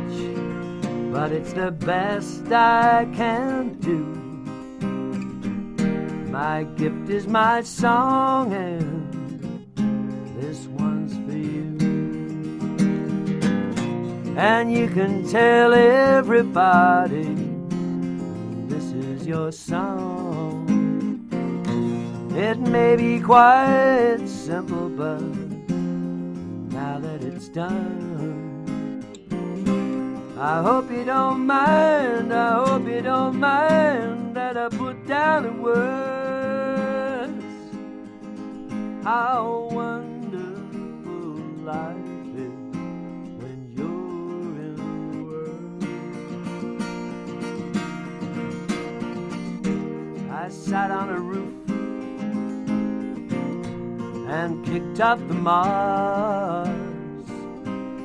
but it's the best I can do. My gift is my song, and this one's for you. And you can tell everybody this is your song. It may be quite simple, but now that it's done, I hope you don't mind, I hope you don't mind that I put down in words how wonderful life is when you're in the world. I sat on a roof and kicked up the Mars.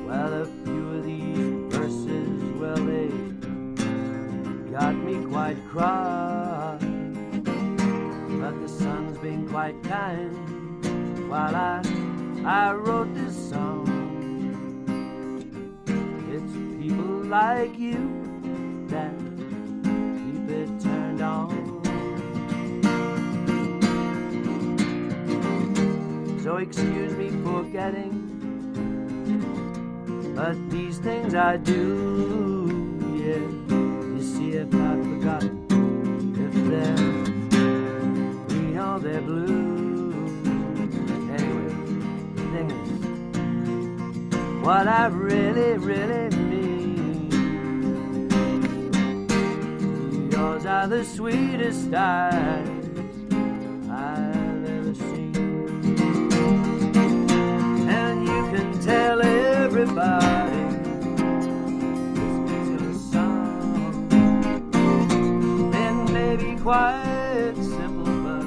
Well, a few of these verses, well, they got me quite cross. But the sun's been quite kind while I wrote this song. It's people like you that keep it turned on. So excuse me for getting, but these things I do, yeah. You see, if I've forgotten, if they're green or they're blue. Anyway, the thing is, what I really, really mean, yours are the sweetest eyes I've ever seen. Tell everybody this is your song. It may be quite simple, but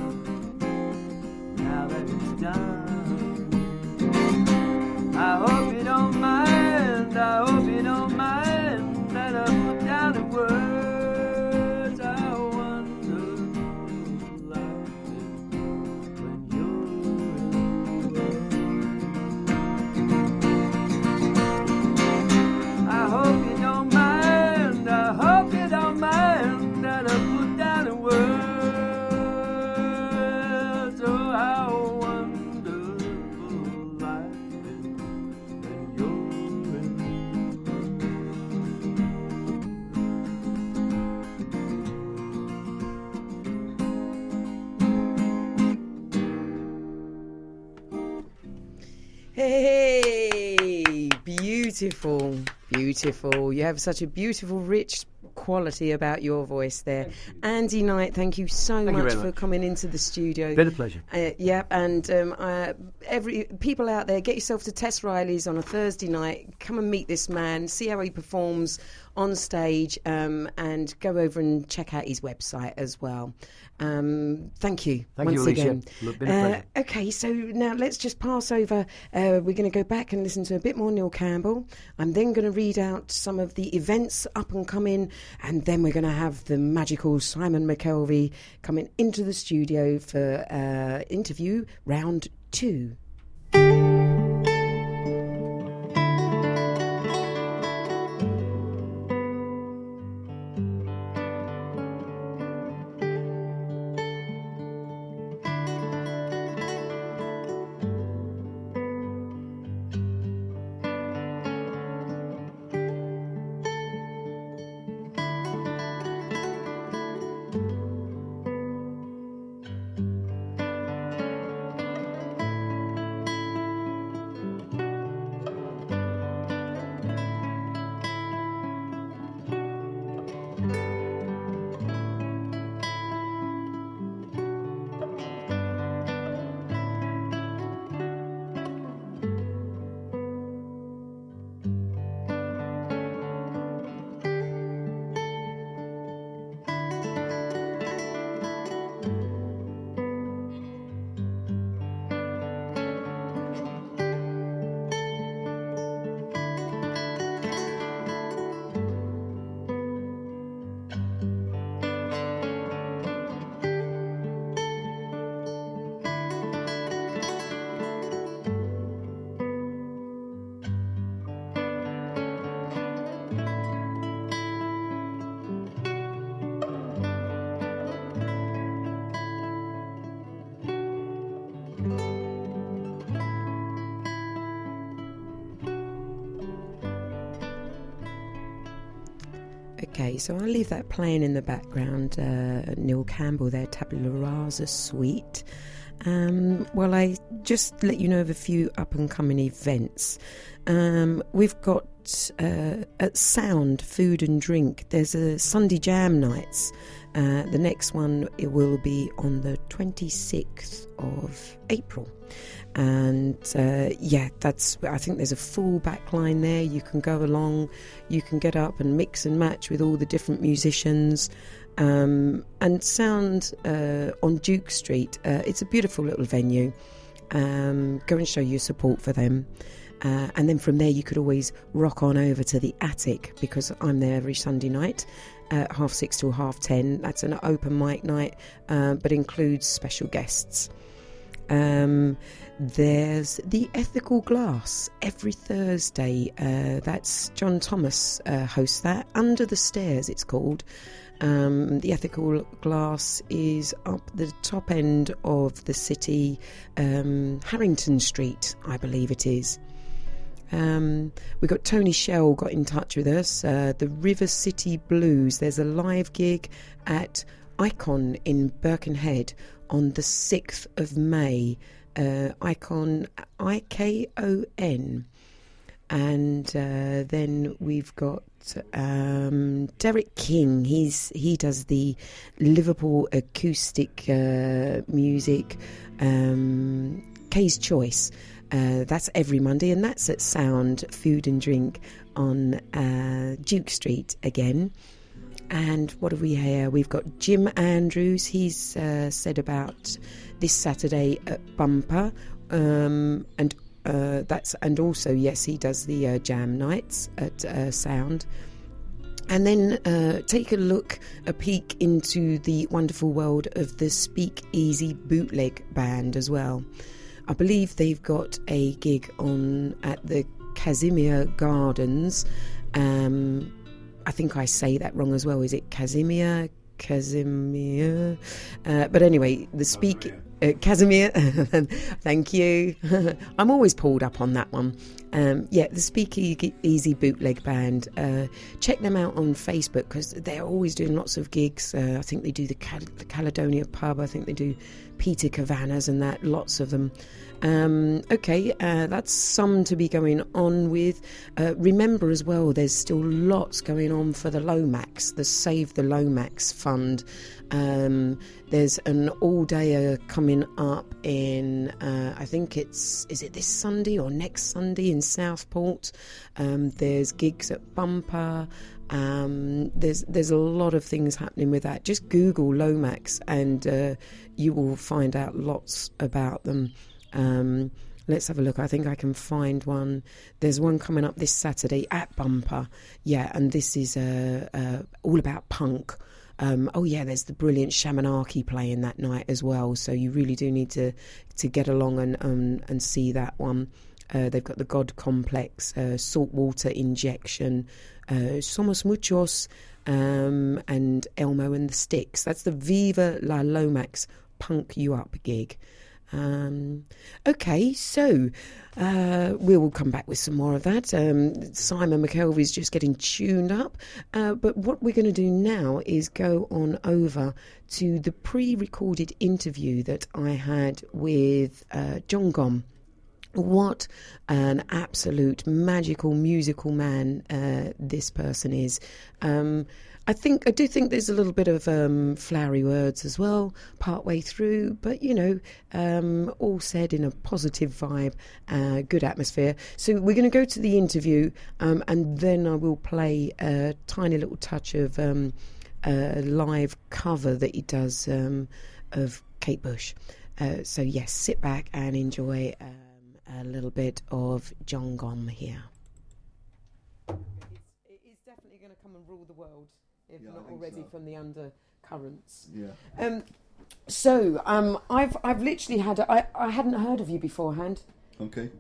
now that it's done, I hope you don't mind, I hope you don't mind that I put down in words how wonderful life is when you're in the world. I hope you don't mind, I hope you don't mind that I put down in words oh how wonderful life is when you're in Hey, beautiful, beautiful. You have such a beautiful, rich quality about your voice there. Andy Knight, thank you so Thank you much very for much. coming into the studio. Been a pleasure. Yeah, and every people out there, get yourself to Tess Riley's on a Thursday night. Come and meet this man, see how he performs on stage, and go over and check out his website as well. Thank you. Thank you, once Alicia. again. Look, been a pleasure. Okay, so now let's just pass over. We're going to go back and listen to a bit more Neil Campbell. I'm then going to read out some of the events up and coming, and then we're going to have the magical Simon McKelvey coming into the studio for interview round 2. Okay, so I'll leave that playing in the background. Neil Campbell there, Tabula Rasa Suite. Well, I just let you know of a few up-and-coming events. We've got at Sound Food and Drink, there's a Sunday Jam Nights. The next one, it will be on the 26th of April. And I think there's a full back line there. You can go along, you can get up and mix and match with all the different musicians. And Sound on Duke Street, it's a beautiful little venue. Go and show your support for them. And then from there you could always rock on over to the Attic, because I'm there every Sunday night, 6:30 till 10:30. That's an open mic night, but includes special guests. There's the Ethical Glass every Thursday. That's John Thomas hosts that. Under the Stairs, it's called. The Ethical Glass is up the top end of the city, Harrington Street, I believe it is. We got Tony Shell got in touch with us. The River City Blues. There's a live gig at Icon in Birkenhead on the 6th of May. Icon, IKON. And then we've got Derek King. He does the Liverpool acoustic music, Kay's Choice. That's every Monday, and that's at Sound Food and Drink on Duke Street again. And what have we here? We've got Jim Andrews. He's said about this Saturday at Bumper, and also, yes, he does the jam nights at Sound. And then take a peek into the wonderful world of the Speak Easy Bootleg Band as well. I believe they've got a gig on at the Casimir Gardens. I think I say that wrong as well. Is it Casimir? But anyway, the Speak... Casimir, thank you. I'm always pulled up on that one. The Speak Easy Bootleg Band. Check them out on Facebook, because they're always doing lots of gigs. I think they do the Caledonia Pub. I think they do Peter Cavanagh and that. Lots of them. That's some to be going on with. Remember as well, there's still lots going on for the Lomax, the Save the Lomax Fund. There's an all-dayer coming up in, I think is it this Sunday or next Sunday in Southport. There's gigs at Bumper. There's a lot of things happening with that. Just Google Lomax and you will find out lots about them. Let's have a look. I think I can find one. There's one coming up this Saturday at Bumper. Yeah, and this is all about punk. There's the brilliant Shamanaki playing that night as well. So you really do need to get along and see that one. They've got the God Complex, Saltwater Injection, Somos Muchos, and Elmo and the Sticks. That's the Viva La Lomax Punk You Up gig. So we will come back with some more of that. Simon McKelvey's just getting tuned up, but what we're going to do now is go on over to the pre-recorded interview that I had with John Gom. What an absolute magical musical man this person is. I do think there's a little bit of flowery words as well partway through, but all said in a positive vibe, good atmosphere. So we're going to go to the interview, and then I will play a tiny little touch of a live cover that he does of Kate Bush. So yes, sit back and enjoy a little bit of John Gom here. It's definitely going to come and rule the world. If not already so. From the undercurrents. Yeah. I've literally had I hadn't heard of you beforehand. Okay.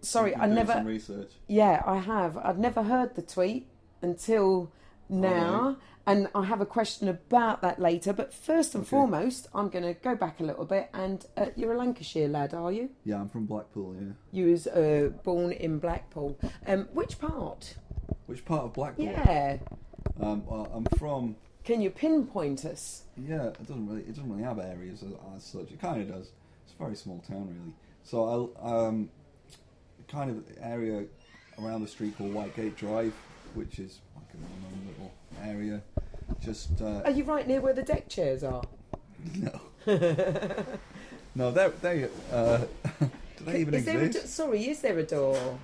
Sorry, I never. Some research. Yeah, I have. I'd never heard the tweet until now, and I have a question about that later. But first and foremost, I'm going to go back a little bit. And you're a Lancashire lad, are you? Yeah, I'm from Blackpool. Yeah. You was born in Blackpool. Which part? Which part of Blackpool? Yeah. I'm from. Can you pinpoint us? Yeah, it doesn't really have areas as such. It kind of does. It's a very small town, really. So kind of area around the street called Whitegate Drive, which is like a well-known little area. Just. Are you right near where the deck chairs are? No. No, they do they even exist? Sorry, is there a door?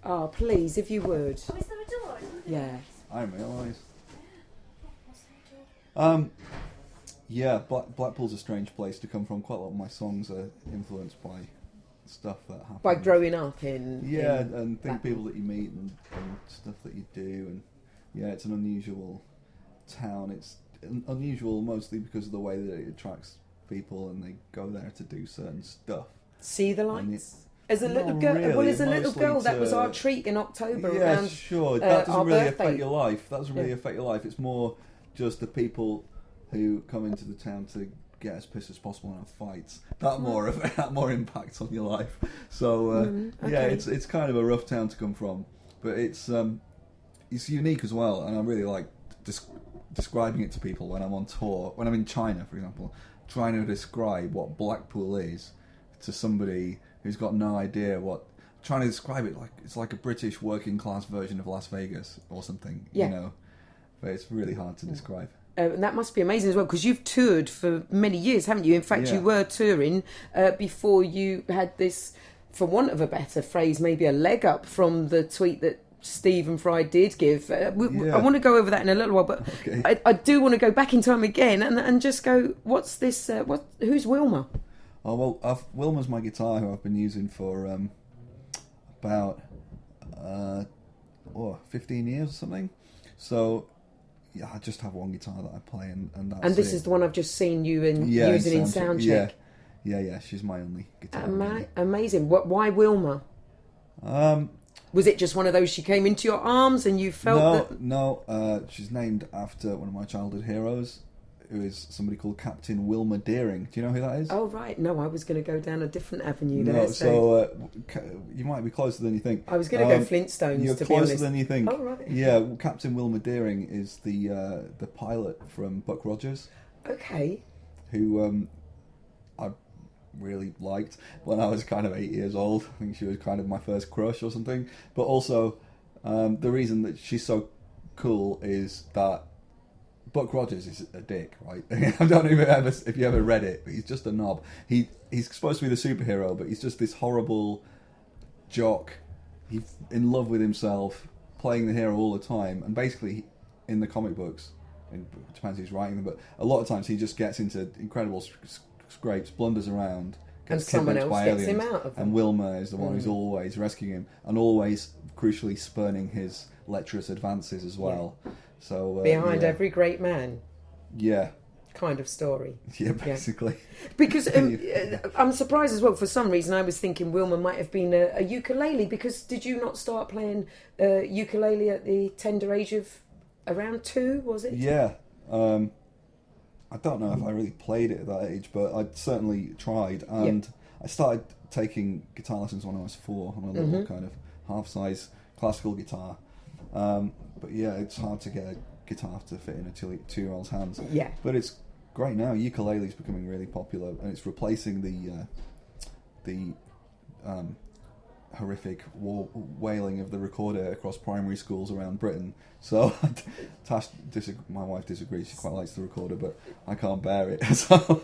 Oh, please, if you would. Oh, is there a door? Yeah. I didn't realise. Yeah, Blackpool's a strange place to come from. Quite a lot of my songs are influenced by stuff that happened. By growing up in... Yeah, in and people that you meet and stuff that you do. And yeah, it's an unusual town. It's unusual mostly because of the way that it attracts people and they go there to do certain stuff. See the lights? As a little Not girl, really, well, as a little mostly girl, that to- was our treat in October. Yeah, around, sure. That doesn't our really birthday. affect your life. That doesn't really Yeah. affect your life. It's more just the people who come into the town to get as pissed as possible and have fights. That more impacts on your life. So yeah, okay. it's kind of a rough town to come from, but it's unique as well, and I really like describing it to people when I'm on tour. When I'm in China, for example, trying to describe what Blackpool is to somebody who's got no idea what. Trying to describe it like it's like a British working class version of Las Vegas or something, Yeah. you know. But it's really hard to describe. And that must be amazing as well, because you've toured for many years, haven't you? In fact, Yeah. you were touring before you had this, for want of a better phrase, maybe a leg up from the tweet that Stephen Fry did give. Yeah. I want to go over that in a little while, but Okay. I do want to go back in time again and just go, what's this? Who's Wilma? Oh well, Wilma's my guitar who I've been using for about 15 years or something. So yeah, I just have one guitar that I play, and that's And this it. is the one I've just seen you using in Soundcheck. Yeah. She's my only guitar. Amazing. Why Wilma? Was it just one of those she came into your arms and you felt that... No. She's named after one of my childhood heroes, who is somebody called Captain Wilma Deering. Do you know who that is? Oh, right. No, I was going to go down a different avenue No, there. so you might be closer than you think. I was going to go Flintstones, You're to be closer honest. than you think. Oh, right. Yeah, Captain Wilma Deering is the pilot from Buck Rogers, Okay. who I really liked when I was kind of 8 years old. I think she was kind of my first crush or something. But also, the reason that she's so cool is that Buck Rogers is a dick, right? I don't know if you ever read it, but he's just a knob. He's supposed to be the superhero, but he's just this horrible jock. He's in love with himself, playing the hero all the time, and basically, in the comic books, it depends who's writing them, but a lot of times he just gets into incredible scrapes, blunders around, And gets someone kidnapped else by gets aliens, him out of them. and Wilma is the one who's always rescuing him, and always, crucially, spurning his lecherous advances as well. So Behind yeah. every great man Yeah, kind of story. yeah, basically. Because I'm surprised as well. For some reason, I was thinking Wilma might have been a ukulele, because did you not start playing ukulele at the tender age of around 2, was it? Yeah. I don't know if I really played it at that age, but I certainly tried. And I started taking guitar lessons when I was 4 on a little kind of half-size classical guitar. But yeah, it's hard to get a guitar to fit in a 2-year-old's hands. Yeah. But it's great now. Ukulele's becoming really popular, and it's replacing the horrific wailing of the recorder across primary schools around Britain. So Tash, my wife disagrees. She quite likes the recorder, but I can't bear it. So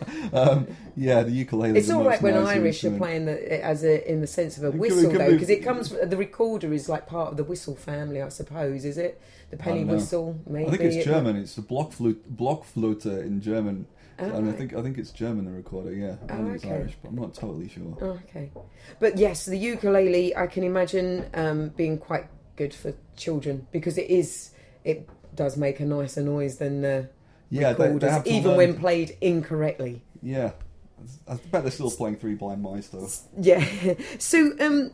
yeah, the ukulele. It's all right when Irish are playing in the sense of a whistle, though, because it comes. The recorder is like part of the whistle family, I suppose. Is it the penny whistle? Maybe I think it's German. It's the Blockflöte in German. And right. I think it's German, the recorder. Yeah, I think it's okay. Irish, but I'm not totally sure. Oh, okay. But yes, the ukulele, I can imagine being quite good for children, because it does make a nicer noise than Yeah, recorders, they have to even learn. when played incorrectly. Yeah, I bet they're still playing Three Blind Mice though. Yeah. So,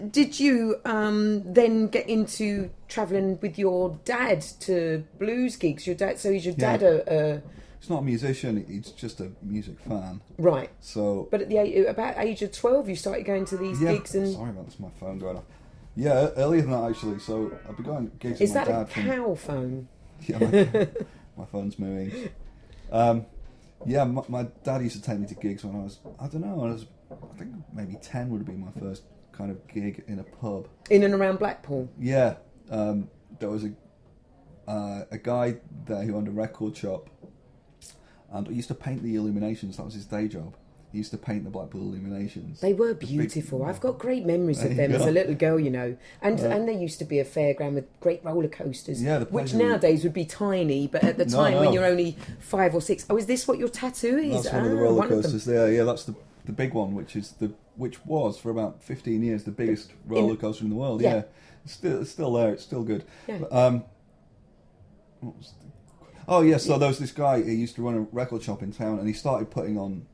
did you then get into travelling with your dad to blues gigs? Your dad. So is your dad a He's not a musician; he's just a music fan. right? So, But at about age of 12, you started going to these gigs, and sorry about this. My phone going off. Yeah, earlier than that actually. So I've been going gigs Is with my that a dad from. cow phone? Yeah, my phone's moving. Yeah, my dad used to take me to gigs when I was, I don't know, I think maybe 10 would have been my first kind of gig in a pub. In and around Blackpool? Yeah, there was a guy there who owned a record shop, and he used to paint the illuminations. That was his day job. He used to paint the Blackpool illuminations. They were The big- beautiful. I've got great memories There of you them as go. a little girl, you know. And there used to be a fairground with great roller coasters, Yeah, the which Pleasure- nowadays would be tiny, but at the No, time when no. you're only 5 or 6... Oh, is this what your tattoo is? That's one of the Ah, roller one of them. coasters there. Yeah, that's the big one, which was for about 15 years the biggest roller coaster in the world. Yeah. Yeah, it's still there. It's still good. Yeah. But, what was oh yeah, so there was this guy. He used to run a record shop in town, and he started putting on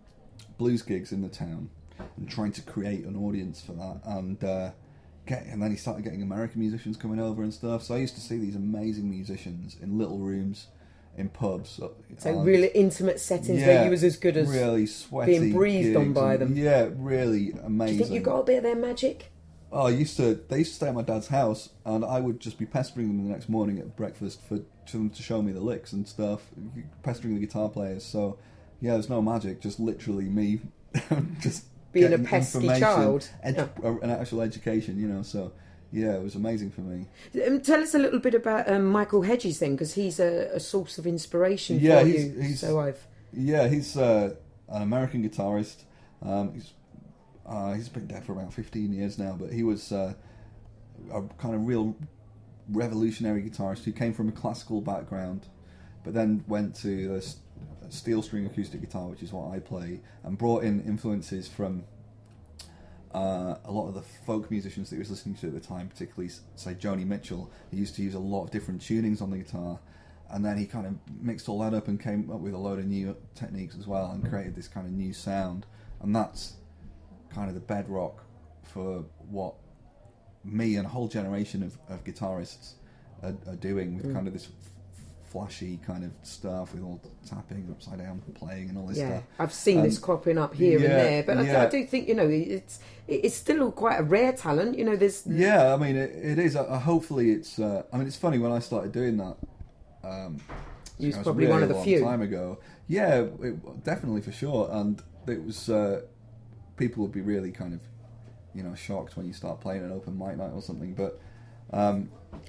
blues gigs in the town and trying to create an audience for that. And then he started getting American musicians coming over and stuff. So I used to see these amazing musicians in little rooms in pubs. So And- really intimate settings where you was as good as... really sweaty being breathed on gigs by and- them. Yeah, really amazing. Do you think you got a bit of their magic? Oh, they used to stay at my dad's house, and I would just be pestering them the next morning at breakfast for them to show me the licks and stuff, pestering the guitar players. So, yeah, there's no magic, just literally me just Being a getting pesky information, child. an actual education, you know. So, yeah, it was amazing for me. Tell us a little bit about Michael Hedges then, because he's a source of inspiration Yeah, for he's- you. he's- So I've... Yeah, he's an American guitarist. He's been dead for about 15 years now, but he was a kind of real revolutionary guitarist who came from a classical background, but then went to the steel string acoustic guitar, which is what I play, and brought in influences from a lot of the folk musicians that he was listening to at the time, particularly, say, Joni Mitchell. He used to use a lot of different tunings on the guitar, and then he kind of mixed all that up and came up with a load of new techniques as well and created this kind of new sound. And that's kind of the bedrock for what me and a whole generation of guitarists are doing with kind of this flashy kind of stuff with all tapping, upside down playing and all this Yeah, stuff. I've seen this cropping up here and yeah, there, but yeah. I do think, you know, it's still quite a rare talent. You know, there's... Yeah, I mean, it is. Hopefully it's... I mean, it's funny, when I started doing that... You was it was probably really one of the long few. time ago. Yeah, definitely for sure. And it was... people would be really kind of, you know, shocked when you start playing an open mic night or something. But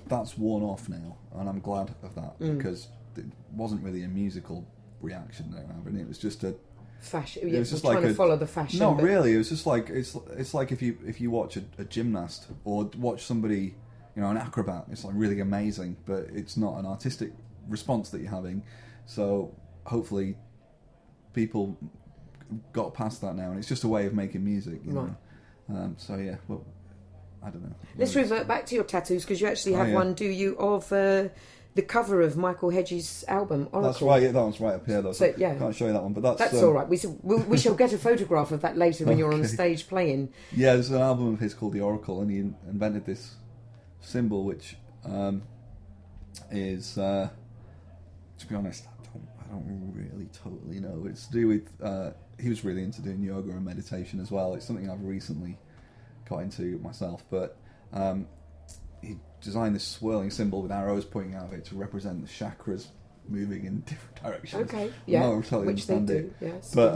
that's worn off now, and I'm glad of that because it wasn't really a musical reaction that happened. It was just a... Fashion. It Yeah, was just trying like to a- follow the fashion. Not but- really. It was just like it's like if you watch a gymnast or watch somebody, you know, an acrobat. It's like really amazing, but it's not an artistic response that you're having. So hopefully, people got past that now, and it's just a way of making music. You know? So yeah, well, I don't know. Let's revert back to your tattoos, because you actually have yeah. one, do you, of the cover of Michael Hedges' album, Oracle. That's right. Yeah, that one's right up here though. So, So yeah. can't show you that one, but that's That's all right. We shall get a photograph of that later when you're on Okay. stage playing. Yeah, there's an album of his called The Oracle, and he invented this symbol, which is, to be honest, I don't really totally know. It's to do with, he was really into doing yoga and meditation as well. It's something I've recently got into myself, but he designed this swirling symbol with arrows pointing out of it to represent the chakras moving in different directions. Okay, yeah, No, I totally which they understand do, it. yes. But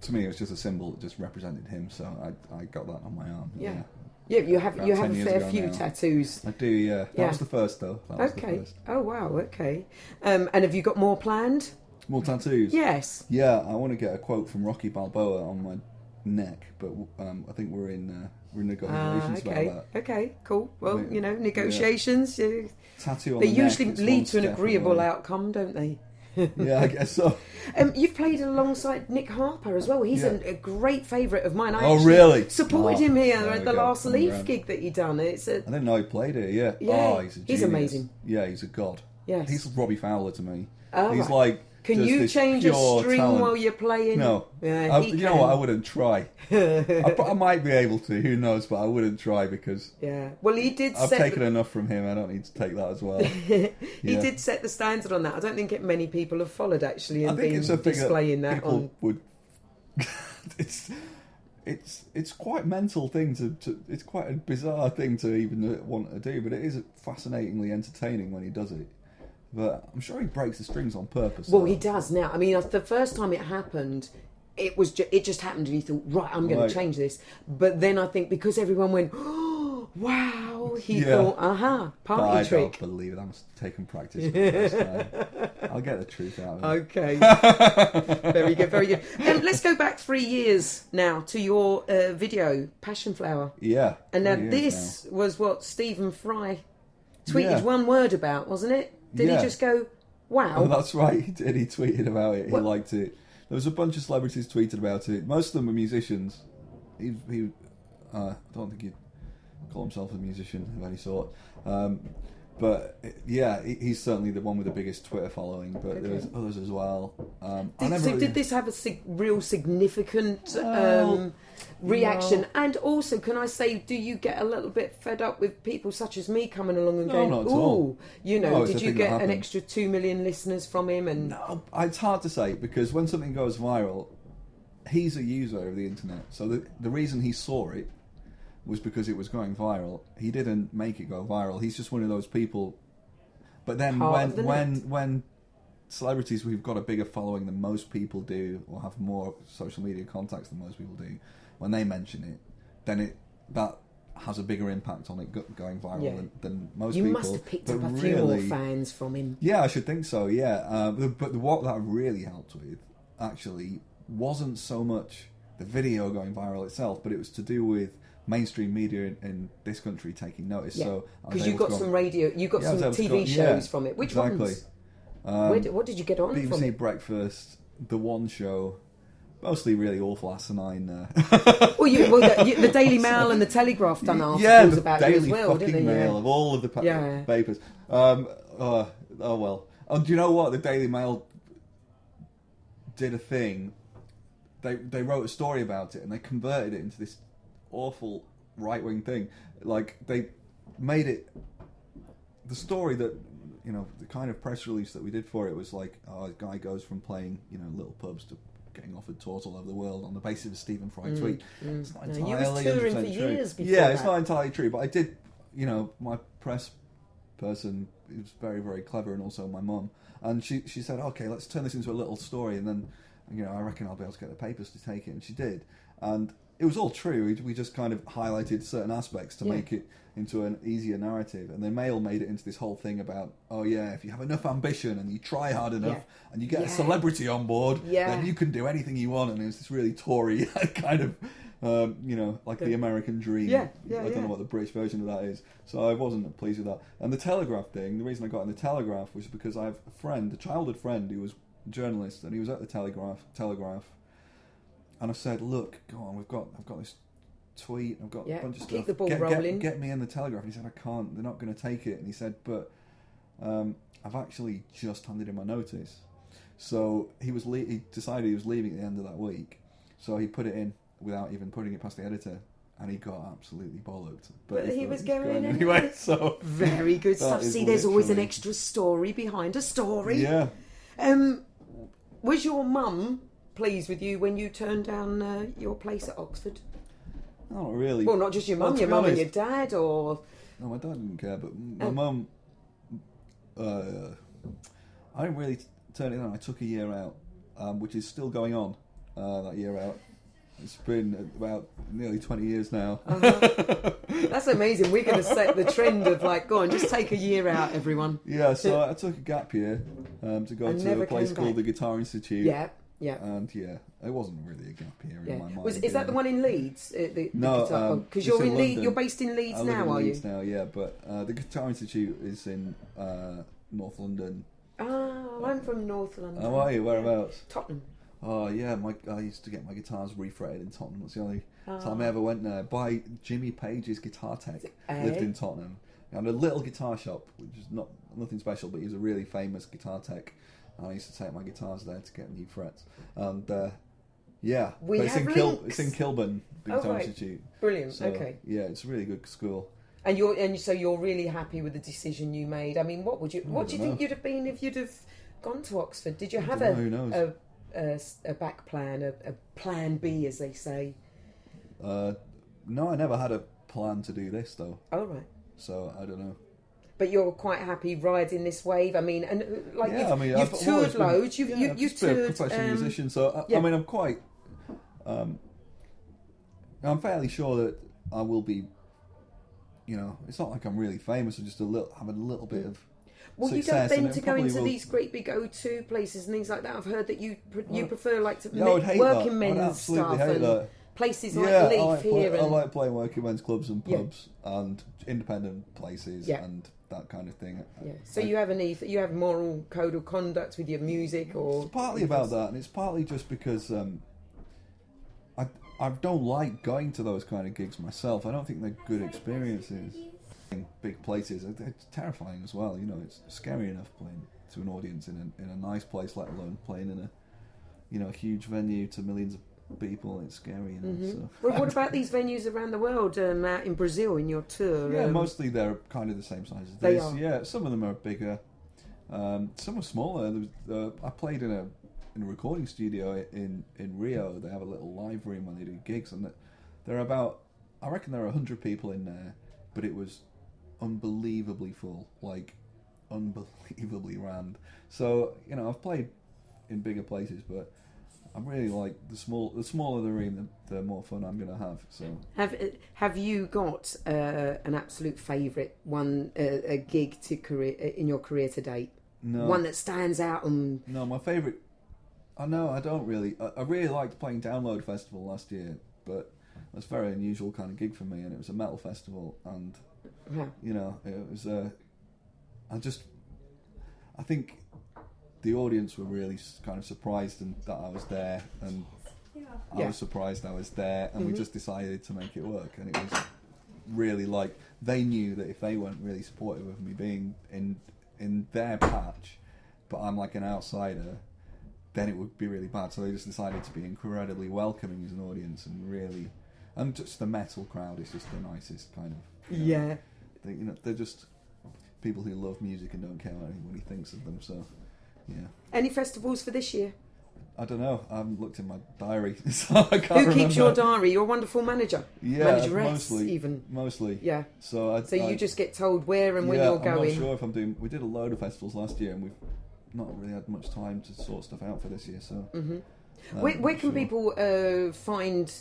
to me, it was just a symbol that just represented him. So I got that on my arm. Yeah. Yeah, you have About a 10 years fair ago few now. tattoos. I do. Yeah. Yeah. That was the first though. That was the Okay. first. Oh wow. Okay. And have you got more planned? More tattoos. Yes. Yeah, I want to get a quote from Rocky Balboa on my neck, but I think we're in negotiations Okay. about that. Okay. Cool. Well, Yeah. you know, negotiations. Tattoo on They the neck usually is lead one to an step agreeable away. outcome, don't they? Yeah, I guess so. You've played alongside Nick Harper as well. He's Yeah. a great favourite of mine. I Oh, actually really? supported Oh, him here there at we the go. last Coming Leaf round. gig that he done. It's a I didn't know he played it. Yeah. Yeah, Oh, he's a he's genius. amazing. Yeah, he's a god. Yes. He's Robbie Fowler to me. Oh, he's right. like. Can just you this change a pure string talent. while you're playing? No. Yeah, he You know can. what? I wouldn't try. I might be able to. Who knows? But I wouldn't try because Yeah. Well, he did. I've set taken enough from him. I don't need to take that as well. He Yeah. did set the standard on that. I don't think many people have followed actually I and think been it's a thing displaying that that people on. would. It's it's quite a mental thing to it's quite a bizarre thing to even want to do, but it is fascinatingly entertaining when he does it. But I'm sure he breaks the strings on purpose. Well, though. he does now. I mean, the first time it happened, it just happened, and he thought, right, I'm going Right. to change this. But then I think because everyone went, oh, wow, he Yeah. thought, But party I trick. don't believe it. I must take and practice for the first time. I'll get the truth out of it. Okay. Very good, very good. Let's go back 3 years now to your video, Passion Flower. Yeah. And now 3 years this was what Stephen Fry tweeted Yeah. one word about, wasn't it? Did Yeah. he just go, wow? Oh, that's right. He did. He tweeted about it. He What? liked it. There was a bunch of celebrities tweeted about it. Most of them were musicians. He I don't think he'd call himself a musician of any sort. But yeah, he's certainly the one with the biggest Twitter following. But there was others as well. Did this have a real significant Well, reaction? no. And also, can I say, do you get a little bit fed up with people such as me coming along and No, going, not at all. ooh, you know, No, it's did a you thing that get an happened. extra 2 million listeners from him? And No, it's hard to say because when something goes viral, he's a user of the internet. So the reason he saw it was because it was going viral. He didn't make it go viral. He's just one of those people. But then Part of the net. when celebrities who've got a bigger following than most people do, or have more social media contacts than most people do, when they mention it, then that has a bigger impact on it going viral Yeah. than most you people. must have picked But up a few more really- fans from him. Yeah, I should think so. Yeah, but what that really helped with actually wasn't so much the video going viral itself, but it was to do with mainstream media in this country taking notice. Yeah, So I was because you able to got go some on- radio, you got Yeah, I was some able to TV go on- shows yeah, from it. Which exactly. ones? What did you get on from BBC it? Breakfast, The One Show, mostly really awful asinine. Well, the Daily Mail and the Telegraph done articles Yeah, the about Daily you as well, fucking didn't they? Mail Yeah. of all of the Yeah. papers. Oh well. Oh, do you know what? The Daily Mail did a thing. They wrote a story about it and they converted it into this awful right-wing thing. Like they made it the story that the kind of press release that we did for it was like, a guy goes from playing little pubs to getting offered tours all over the world on the basis of a Stephen Fry tweet. It's not No, entirely you was touring 100% for true. years before Yeah, it's that. not entirely true, but I did. My press person was very, very clever, and also my mum, and she said, okay, let's turn this into a little story, and then I reckon I'll be able to get the papers to take it, and she did, and it was all true. We just kind of highlighted certain aspects to make it into an easier narrative, and the Mail made it into this whole thing about, oh yeah, if you have enough ambition and you try hard enough and you get a celebrity on board, then you can do anything you want, and it was this really Tory kind of like the American dream. I don't know what the British version of that is, so I wasn't pleased with that. And the Telegraph thing, the reason I got in the Telegraph was because I have a childhood friend who was a journalist, and he was at the Telegraph, and I said, look, go on, I've got this tweet, I've got a bunch of stuff. Keep the ball rolling. Get me in the Telegraph. And he said, I can't, they're not going to take it. And he said, but I've actually just handed in my notice. So he decided he was leaving at the end of that week, so he put it in without even putting it past the editor, and he got absolutely bollocked. But he thought was it going anyway. So very good that stuff. is See, there's always an literally- extra story behind a story. Yeah. Was your mum pleased with you when you turned down your place at Oxford? Not really. Well, not just your Well, mum, to your be mum and your honest- dad, or No, my dad didn't care, but my mum, I didn't really turn it down. I took a year out, which is still going on, that year out. It's been about nearly 20 years now. that's amazing. We're going to set the trend of go on, just take a year out, everyone. Yeah, so I took a gap year to go And to never a place came called back. the Guitar Institute. Yeah. And it wasn't really a gap year in my mind. Is that the one in Leeds? No, because it's you're in in Leeds. London. You're based in Leeds I live now, in are Leeds you? now, yeah, but the Guitar Institute is in North London. Oh, I'm from North London. How are you? Whereabouts? Tottenham. Oh yeah, I used to get my guitars refretted in Tottenham. That's the only time I ever went there. By Jimmy Page's Guitar Tech, lived in Tottenham. He had a little guitar shop, which is nothing special, but he was a really famous guitar tech. And I used to take my guitars there to get new frets. And yeah, We but it's have in links. It's in Kilburn, the Oh, Guitar right. Institute. Brilliant. So, Okay. Yeah, it's a really good school. And so you're really happy with the decision you made. I mean, what do you don't think know. you'd have been if you'd have gone to Oxford? Did you have don't know, who knows? a back plan, a plan B, as they say? No, I never had a plan to do this though, Oh, right. so I don't know. But you're quite happy riding this wave. I mean, and like Yeah, I mean, you've I've toured always been- loads. You've I've you've just been a toured. professional musician, so I yeah. mean, I'm quite. I'm fairly sure that I will be. You know, it's not like I'm really famous. I just have a little bit of. Well, you don't success, and tend it to go probably into will- these great big O2 places and things like that. I've heard that you prefer like to Yeah, I would hate working that. I would men's absolutely stuff hate and that. places Yeah, like I Leaf like, here. I like playing working men's clubs and Yeah. pubs and independent places Yeah. and that kind of thing. yeah. So you have you have moral code of conduct with your music, or It's partly about that, and it's partly just because I don't like going to those kind of gigs myself. I don't think they're good experiences. In big places, it's terrifying as well. You know, it's scary enough playing to an audience in a nice place, let alone playing in a huge venue to millions of people. It's scary, you know. So. Well, what about these venues around the world? Out in Brazil, in your tour? Yeah, mostly they're kind of the same size as They this. are. Yeah, some of them are bigger. Some are smaller. I played in a recording studio in Rio. They have a little live room when they do gigs, and there are about, I reckon there are 100 people in there, but it was unbelievably full, like unbelievably rammed. So you know, I've played in bigger places, but I'm really like the smaller the room, the more fun I'm gonna have. So Have you got an absolute favourite one, a gig in your career to date? no, One that stands out and no, my favourite. I don't really. I really liked playing Download Festival last year, but it was a very unusual kind of gig for me, and it was a metal festival, and yeah. you know, it was. I think the audience were really kind of surprised that I was there, and I Yeah. was surprised I was there, and we just decided to make it work, and it was really like they knew that if they weren't really supportive of me being in their patch, but I'm like an outsider, then it would be really bad. So they just decided to be incredibly welcoming as an audience, and just the metal crowd is just the nicest kind of. You know, Yeah. they're just people who love music and don't care what anybody thinks of them. So, yeah. Any festivals for this year? I don't know. I haven't looked in my diary, so I can't Who remember. keeps your diary? Your wonderful manager. Yeah, Manageress, mostly. even. Mostly. Yeah. So So you just get told where and when yeah, you're I'm going. not sure if I'm doing. We did a load of festivals last year, and we've not really had much time to sort stuff out for this year. So, Where I'm can not sure. people find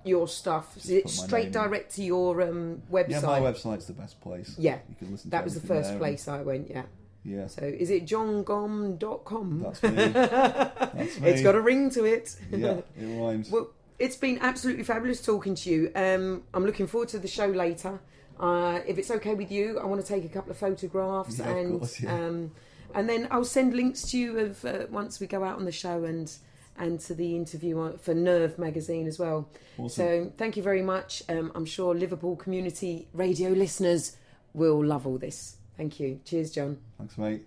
your stuff? Is it put my straight name in. direct to your website? Yeah, my website's the best place. Yeah. You can listen. That to was the everything first there, place I went, yeah. Yeah, So is it johngom.com? that's me. That's me. It's got a ring to it. Yeah, it rhymes. Well, it's been absolutely fabulous talking to you. I'm looking forward to the show later. If it's okay with you, I want to take a couple of photographs Yeah, of and course, yeah. and then I'll send links to you of once we go out on the show and to the interview for Nerve magazine as well. Awesome. So thank you very much. I'm sure Liverpool community radio listeners will love all this. Thank you. Cheers, John. Thanks, mate.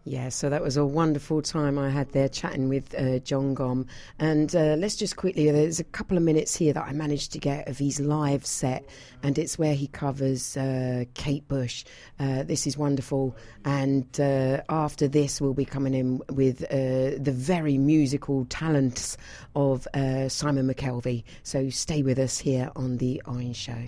Yeah, so that was a wonderful time I had there chatting with John Gom. And let's just quickly, there's a couple of minutes here that I managed to get of his live set, and it's where he covers Kate Bush. This is wonderful. And after this, we'll be coming in with the very musical talents of Simon McKelvey. So stay with us here on The Orange Show.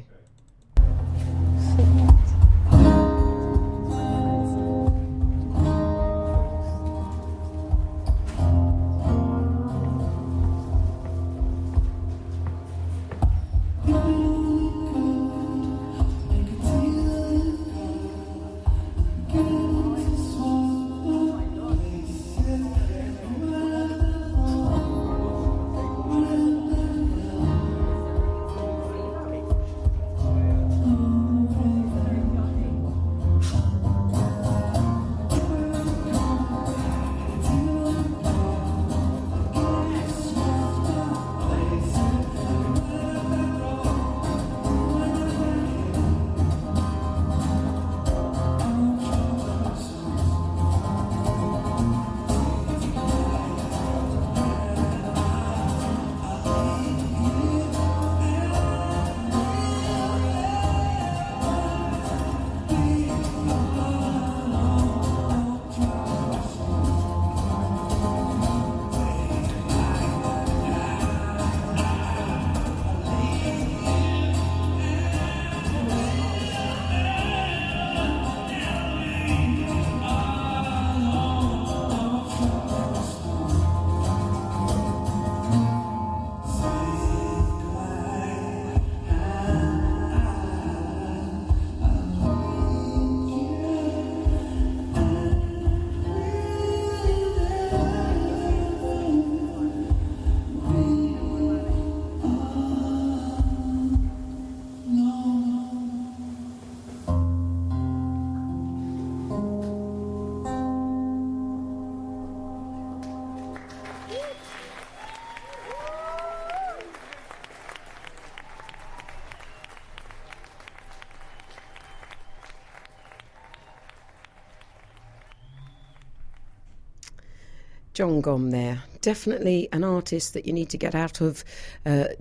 John Gom there. Definitely an artist that you need to get out of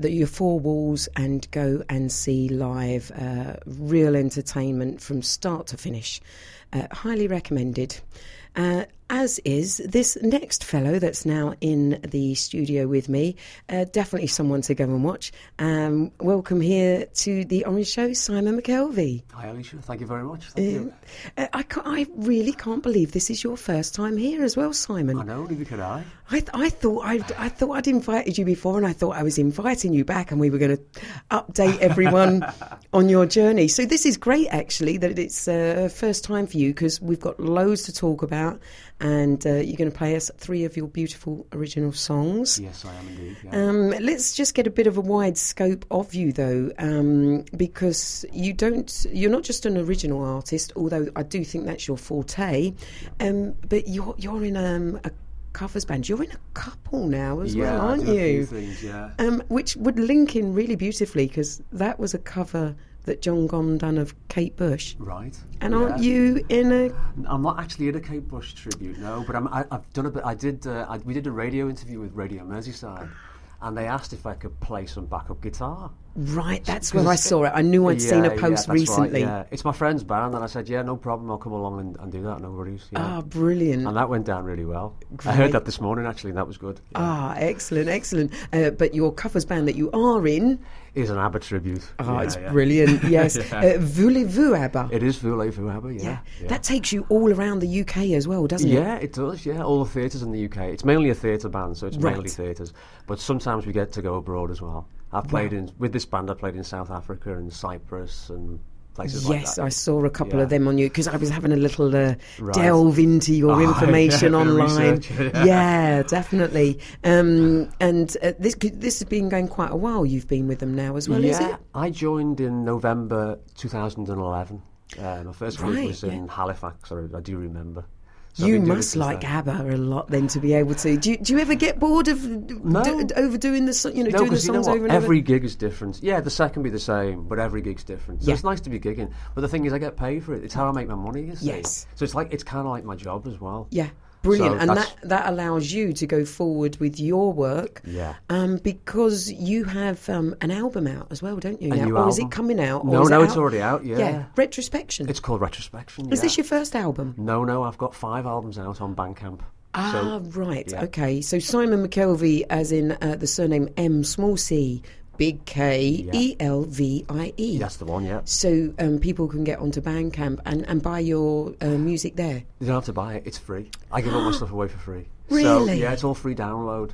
your four walls and go and see live. Real entertainment from start to finish. Highly recommended. As is this next fellow that's now in the studio with me. Definitely someone to go and watch. Welcome here to the Orange Show, Simon McKelvey. Hi, Alicia. Thank you very much. Thank you. I really can't believe this is your first time here as well, Simon. I know, neither could I. I thought I'd invited you before, and I thought I was inviting you back, and we were going to update everyone on your journey. So this is great, actually, that it's first time for you, because we've got loads to talk about, and you're going to play us 3 of your beautiful original songs. Yes, I am indeed. Yeah. Let's just get a bit of a wide scope of you, though, because you're not just an original artist, although I do think that's your forte, but you're in a covers band. You're in a couple now as well, aren't I do you? A few things, yeah. Which would link in really beautifully, because that was a cover that John Gom done of Kate Bush. Right. And aren't you in a... I'm not actually in a Kate Bush tribute, no, but I've done a bit. We did a radio interview with Radio Merseyside, and they asked if I could play some backup guitar. Right, that's where I saw it. I knew I'd seen a post that's recently. Right, yeah. It's my friend's band, and I said, yeah, no problem, I'll come along and do that, no worries. Yeah. Ah, brilliant. And that went down really well. Great. I heard that this morning, actually, and that was good. Yeah. Ah, excellent. But your covers band that you are in... Is an ABBA tribute. Ah, it's brilliant, yes. Voulez-vous ABBA? It is Voulez-vous ABBA, yeah. That takes you all around the UK as well, doesn't it? Yeah, it does, yeah. All the theatres in the UK. It's mainly a theatre band, so it's Right. mainly theatres. But sometimes we get to go abroad as well. I've played with this band, I played in South Africa and Cyprus and places like that. Yes, I saw a couple Yeah. of them on you, because I was having a little delve into your information yeah, online. research, Yeah, definitely. This has been going quite a while. You've been with them now as well, is it? I joined in November 2011. My first gig Right, was in Halifax, I do remember. So I've You been doing it must since like then. ABBA a lot then to be able to. Do you ever get bored of overdoing the doing the 'cause you know songs what? over and Every over? gig is different. Yeah, the set can be the same, but every gig's different. So Yeah. it's nice to be gigging. But the thing is, I get paid for it. It's how I make my money, you see. Yes. So it's kind of like my job as well. Yeah. Brilliant, So and that's- that allows you to go forward with your work. Yeah. Because you have an album out as well, don't you? A Now? new Or is it album. coming out? Or No, is it it's out? already out, yeah. Retrospection. It's called Retrospection. Is yeah. this your first album? No, I've got 5 albums out on Bandcamp. Ah, right. yeah. Okay. So Simon McKelvey, as in the surname M, small c, big K, Elvie. That's the one, yeah. So people can get onto Bandcamp and buy your music there. You don't have to buy it, it's free. I give all my stuff away for free. So, Really? yeah, it's all free download.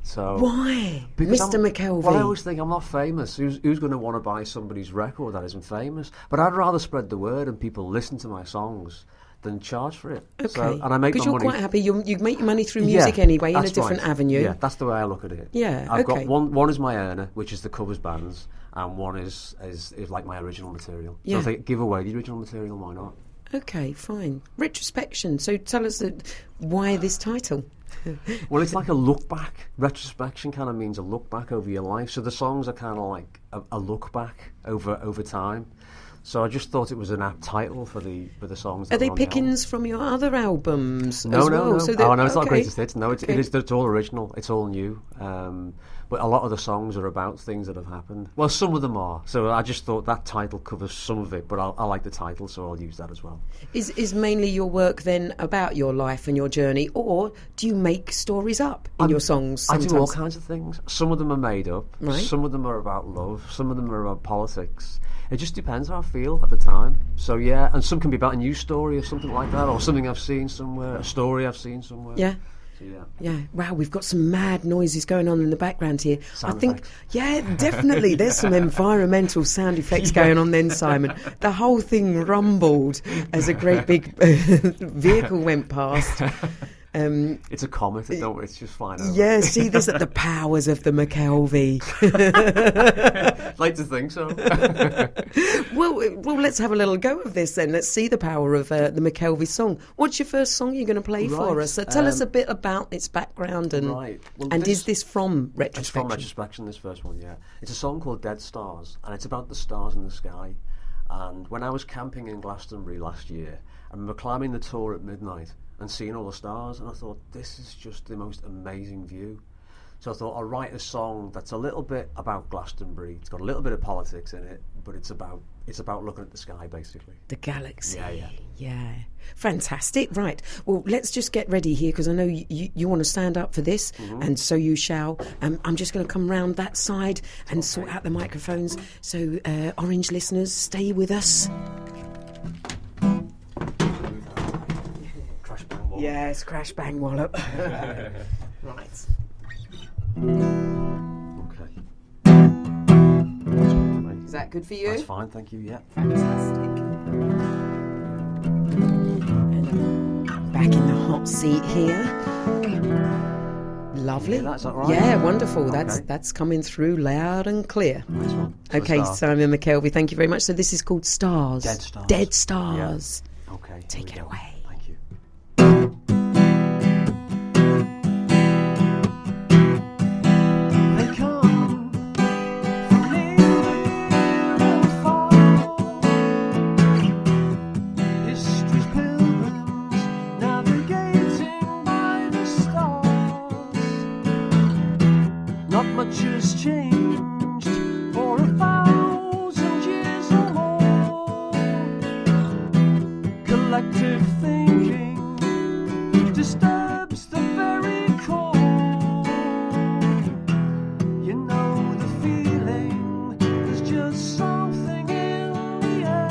So Why? Because Mr. McKelvey. Well, I always think I'm not famous. Who's going to want to buy somebody's record that isn't famous? But I'd rather spread the word and people listen to my songs than charge for it. Okay. So, and I make Because my you're money. quite happy. You make your money through music anyway, in a that's different right. avenue. Yeah, that's the way I look at it. Yeah, I've okay. got one is my earner, which is the covers bands, and one is like my original material. Yeah. So I think give away the original material, why not? Okay, fine. Retrospection. So tell us why this title. Well, it's like a look back. Retrospection kind of means a look back over your life. So the songs are kind of like a look back over time. So I just thought it was an apt title for the songs. Are that they were on the album. pickings from your other albums No, as no, well? no. So Oh, no, it's not okay. greatest hits. No, Okay. it's all original. It's all new. But a lot of the songs are about things that have happened. Well, some of them are. So I just thought that title covers some of it, but I like the title, so I'll use that as well. Is mainly your work then about your life and your journey, or do you make stories up in your songs sometimes? I do all kinds of things. Some of them are made up. Right. Some of them are about love. Some of them are about politics. It just depends how I feel at the time. So yeah, and some can be about a news story or something like that, or something I've seen somewhere, a story I've seen somewhere. Yeah. So, yeah. Yeah, wow, we've got some mad noises going on in the background here. Sound I think, effects. yeah, definitely. There's some environmental sound effects going on then, Simon. The whole thing rumbled as a great big vehicle went past. It's a comet, don't worry, it's just fine. over. Yeah, see, this at the powers of the McKelvey. I'd like to think so. Well, let's have a little go of this then. Let's see the power of the McKelvey song. What's your first song you're going to play for Right, us? So tell us a bit about its background and Right. Well, and this- is this from Retrospection? It's from Retrospection, this first one, yeah. It's a song called Dead Stars, and it's about the stars in the sky. And when I was camping in Glastonbury last year, I remember climbing the Tor at midnight and seeing all the stars, and I thought, this is just the most amazing view. So I thought, I'll write a song that's a little bit about Glastonbury. It's got a little bit of politics in it, but it's about looking at the sky, basically. The galaxy. Yeah. Yeah. Fantastic. Right. Well, let's just get ready here, because I know you want to stand up for this, and so you shall. I'm just going to come round that side and sort out the microphones. So, Orange listeners, stay with us. Crash bang wallop. Yes, crash bang wallop. Right. Okay. Is that good for you? That's fine, thank you, yeah. Fantastic. And I'm back in the hot seat here. Lovely. Yeah, that's all right. Yeah, wonderful. Okay. That's coming through loud and clear. Nice one. So Okay, start. Simon McKelvey, thank you very much. So this is called Stars. Dead Stars. Dead Stars. Okay. Take here it we go. away. Thank you. They come from near and far. History's pilgrims navigating by the stars. Not much has changed for 1,000 years or more. Collective thinking disturbs the very core. You know the feeling, there's just something in the air.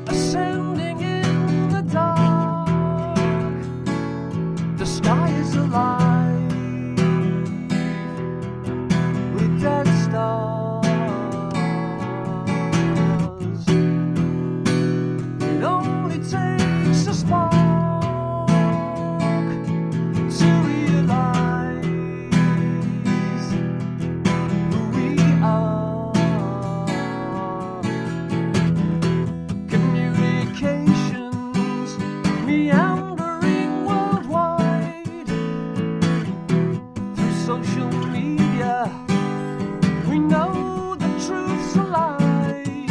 Ascending in the dark, the sky is alive with dead stars. It only takes a spark to realize who we are. Communications meandering worldwide through social media. We know the truth's a lie.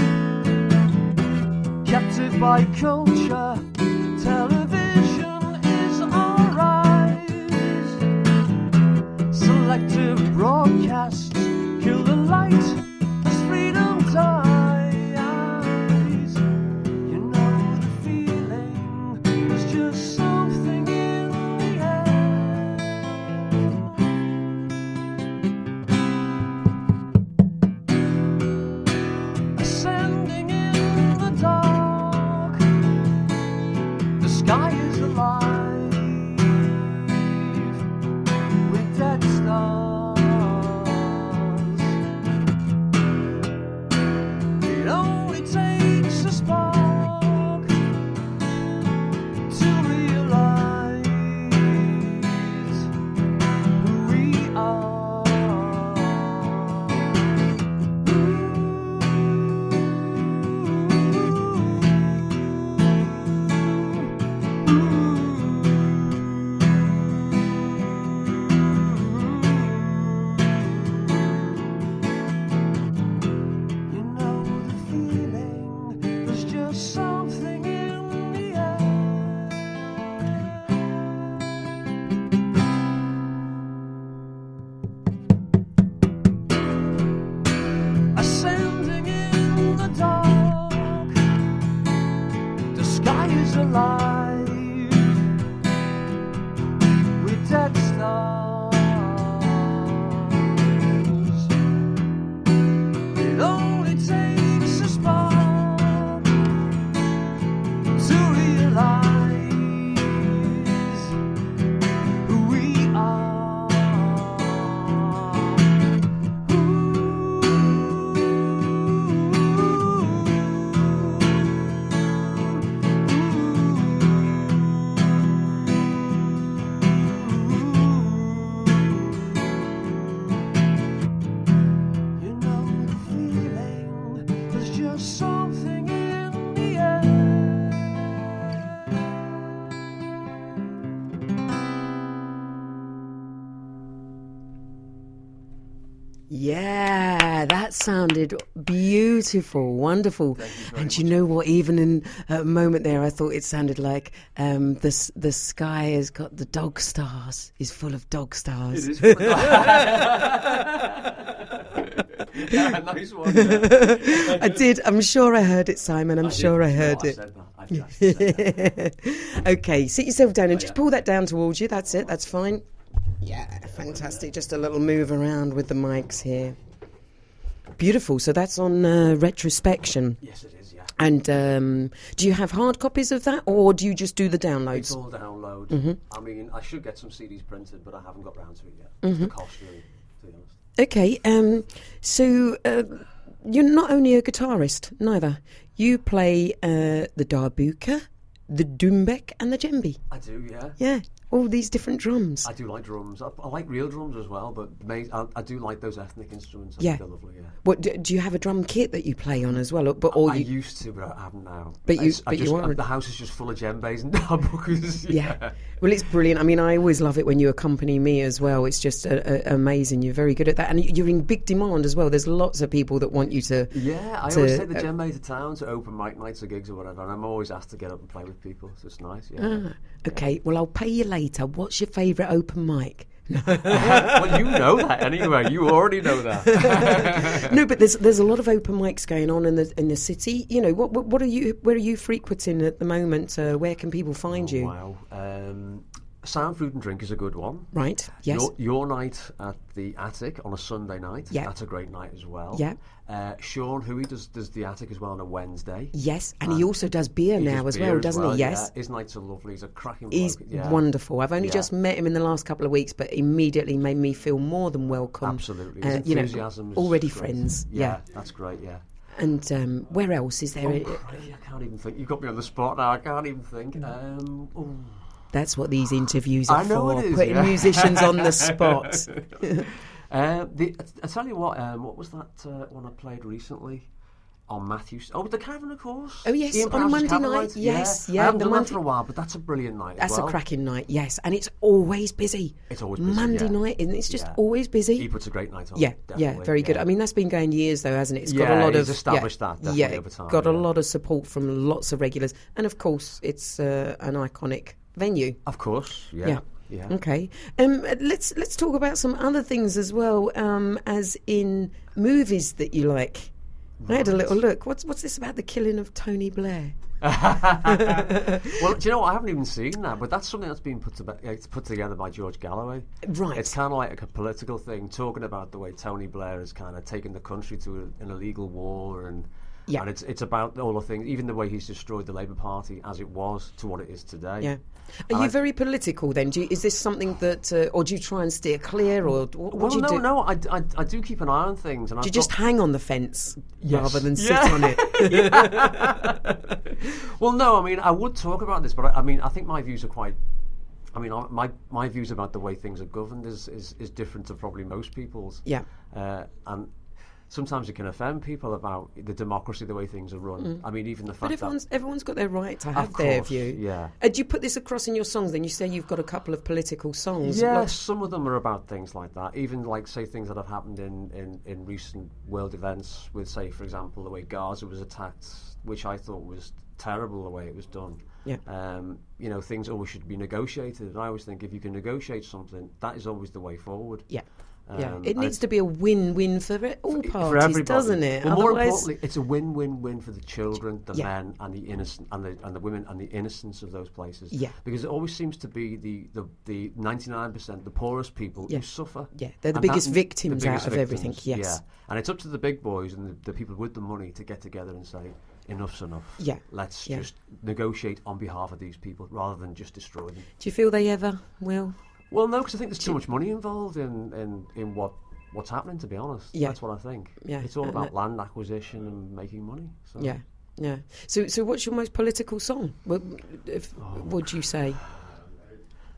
Captured by culture, television is our rise. Selective broadcasts kill the light as freedom dies. You know the feeling, there's just something in the air. Ascending in the dark, the sky is alive with dead stars. It only takes a spark to realize who we are. You know the feeling, there's just something in the air. Ascending in the dark, the sky is alive with dead stars. It only takes a spark to realize who we are. Ooh. Yeah, that sounded beautiful, wonderful. And you know what? Even in a moment there, I thought it sounded like the sky has got the dog stars. Is full of dog stars. It is. Yeah, nice one. Yeah. I did. I'm sure I heard it, Simon. I'm sure I heard I it. said that. I've actually said that. Okay, sit yourself down and just pull that down towards you. That's it. That's fine. Yeah, fantastic. Just a little move around with the mics here. Beautiful. So that's on Retrospection. Yes, it is, yeah. And do you have hard copies of that, or do you just do the downloads? It's all download. Mm-hmm. I mean, I should get some CDs printed, but I haven't got round to it yet. Mm-hmm. It's the cost, really, to be honest. Okay, so you're not only a guitarist, neither. You play the darbuka, the doumbek, and the djembe. I do, yeah. Yeah, all these different drums. I do like drums. I like real drums as well, but I do like those ethnic instruments. I Yeah. think they're lovely, yeah. What do you have a drum kit that you play on as well, or I you? used to, but I haven't now. But you- It's- I but you just, are- The house is just full of djembes and darbukas. Yeah. Well, it's brilliant. I mean, I always love it when you accompany me as well. It's just amazing. You're very good at that, and you're in big demand as well. There's lots of people that want you to. Yeah, I to- always take the djembe to town to open mic nights or gigs or whatever, and I'm always asked to get up and play with people, so it's nice, yeah. Okay, well, I'll pay you later. What's your favourite open mic? Well, you know that anyway. You already know that. No, but there's a lot of open mics going on in the city. You know, what are you? Where are you frequenting at the moment? Where can people find you? Wow. Sound, Food and Drink is a good one. Right. Yes. Your night at the Attic on a Sunday night. Yeah. That's a great night as well. Yeah. Sean Huey does the Attic as well on a Wednesday. Yes, and he also does beer He now does as beer well, doesn't he? Yes. Yeah. His nights are lovely. He's a cracking He's bloke. Yeah. wonderful. I've only Yeah. just met him in the last couple of weeks, but immediately made me feel more than welcome. Absolutely. His You know, enthusiasm is already great. friends. Yeah, that's great, yeah. And where else is there? Oh, crazy, I can't even think. You've got me on the spot now. I can't even think. That's what these interviews are I know for, it is, putting yeah. musicians on the spot. I tell you what was that one I played recently on Matthews? Oh, the Cavern, of course. Oh, yes, Ian on a Prowse's Monday Cavern night, yes, I yeah, haven't the done Monday- that for a while, but that's a brilliant night That's as well. a cracking night, yes, and it's always busy. It's always busy, Monday yeah. night, and it's just Yeah. always busy. He puts a great night on. Yeah, definitely, very good. I mean, that's been going years, though, hasn't it? It's got Yeah, a lot he's of established that, definitely, over time, got a yeah. lot of support from lots of regulars, and of course, it's an iconic venue. Of course, yeah. Yeah. Yeah. Okay. Let's talk about some other things as well, as in movies that you like. I had a little look. What's this about the killing of Tony Blair? Well, do you know what? I haven't even seen that, but that's something that's been put together by George Galloway. Right. It's kind of like a political thing, talking about the way Tony Blair has kind of taken the country to an illegal war, and Yeah. and it's about all the things, even the way he's destroyed the Labour Party as it was to what it is today. Yeah. And Are you I- very political then? Is this something that, or do you try and steer clear, or what Well, do you do? no, I do keep an eye on things, and Do you I've just got- hang on the fence Yes. rather than sit Yeah. on it? Well, no, I mean, I would talk about this, but I mean, I think my views are quite. I mean, my views about the way things are governed is different to probably most people's. Yeah. And sometimes it can offend people about the democracy, the way things are run. I mean, even the fact But everyone's got their right to have Of their course, view. yeah. Do you put this across in your songs? Then you say you've got a couple of political songs. Yes, Like- some of them are about things like that. Even like, say, things that have happened in recent world events with, say, for example, the way Gaza was attacked, which I thought was terrible the way it was done. Yeah. You know, things always should be negotiated. And I always think if you can negotiate something, that is always the way forward. Yeah. Yeah, And it needs to be a win-win for all for parties, everybody, doesn't it? Well, more Otherwise, importantly, it's a win-win-win for the children, the Yeah. men, and the innocent, and the women, and the innocence of those places. Yeah. Because it always seems to be the 99%, the poorest people Yeah. who suffer. Yeah, they're the And biggest that- victims the biggest out of everything, yes. Yeah, and it's up to the big boys and the people with the money to get together and say, enough's enough. Yeah. Let's Yeah. just negotiate on behalf of these people rather than just destroy them. do you feel they ever will? Well, no, because I think there's too much money involved in what's happening, to be honest. Yeah. That's what I think. Yeah, It's all and about land acquisition and making money. So. Yeah, yeah. So what's your most political song? What would you say?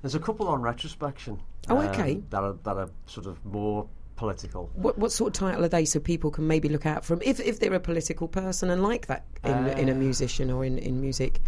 There's a couple on Retrospection. Oh, okay. That are sort of more political. What sort of title are they, so people can maybe look out for them if they're a political person and like that in a musician or in music?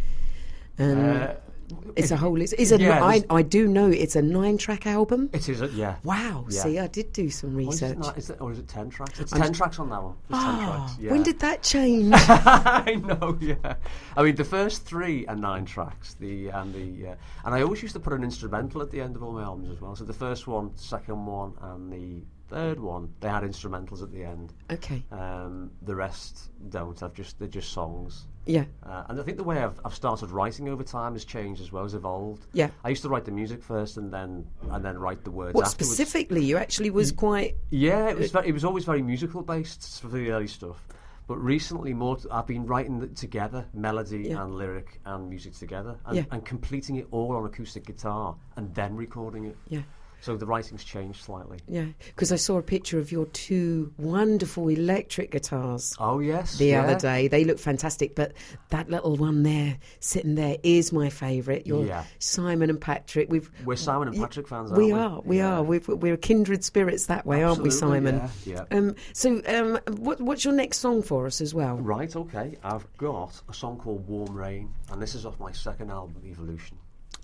It's a whole. It's a. Yeah, I do know it's a 9-track album. It is, yeah. Wow. Yeah. See, I did do some Or is it research. not- or is it 10 tracks? It's 10 tracks on that one. It's 10 tracks. Yeah. When did that change? I know, yeah. I mean, the first 3 are 9 tracks. And I always used to put an instrumental at the end of all my albums as well. So the first one, second one, and the third one, they had instrumentals at the end. Okay. The rest don't. They're just songs. Yeah. And I think the way I've started writing over time has changed as well, has evolved. Yeah. I used to write the music first and then write the words What afterwards. specifically? You actually was quite. Yeah, it was always very musical based for the early stuff. But recently, I've been writing it together, melody Yeah. and lyric and music together, Yeah. and completing it all on acoustic guitar and then recording it. Yeah. So the writing's changed slightly. Yeah, because I saw a picture of your 2 wonderful electric guitars Oh yes, the yeah. other day. They look fantastic, but that little one there, sitting there, is my favourite. You're Yeah. Simon and Patrick. We're Simon and Patrick fans, We aren't are. We Yeah. are. We're kindred spirits that way, aren't we, Absolutely, Simon? Yeah. So, what's your next song for us as well? Right, okay. I've got a song called Warm Rain, and this is off my second album, Evolution.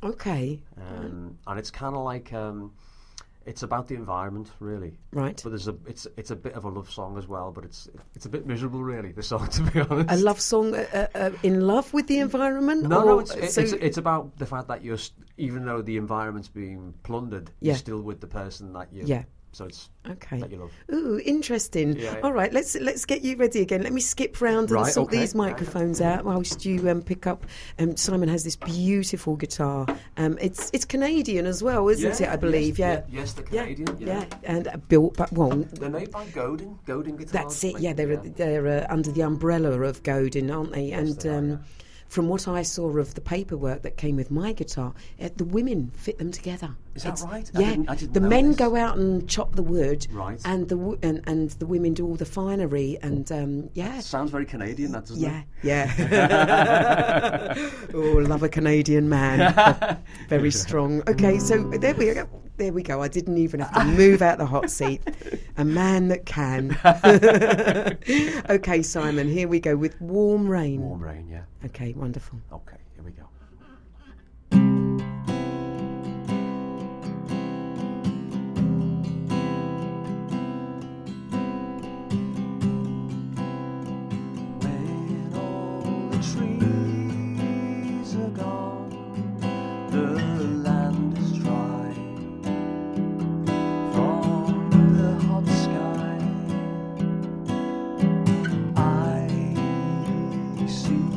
Okay, And it's kind of like it's about the environment, really. right. But it's a bit of a love song as well, but it's a bit miserable, really. The song, to be honest. A love song in love with the environment? No, or- it's about the fact that even though the environment's being plundered, Yeah. you're still with the person that you. Yeah. So it's Okay. that you love. Ooh, interesting. Yeah, yeah. All right, let's get you ready again. Let me skip round and Right, sort okay. these microphones out whilst you pick up. Simon has this beautiful guitar. It's Canadian as well, isn't it? I believe. Yes, the Canadian. Yeah, and built, but well, They're made by Godin guitars. that's it. like, Yeah, they're under the umbrella of Godin, aren't they? Yes, they are, yeah. From what I saw of the paperwork that came with my guitar, the women fit them together. Is that right? Yeah, I didn't the know men this. go out and chop the wood, Right. and and the women do all the finery, and yeah. Sounds very Canadian, that doesn't Yeah, it? yeah. Oh, love a Canadian man. Very strong. Okay, so there we go. There we go. I didn't even have to move out the hot seat. A man that can. Okay, Simon, here we go with Warm Rain. Warm Rain, yeah. Okay, wonderful. Okay, here we go. When all the trees are gone, the land is dry from the hot sky. I see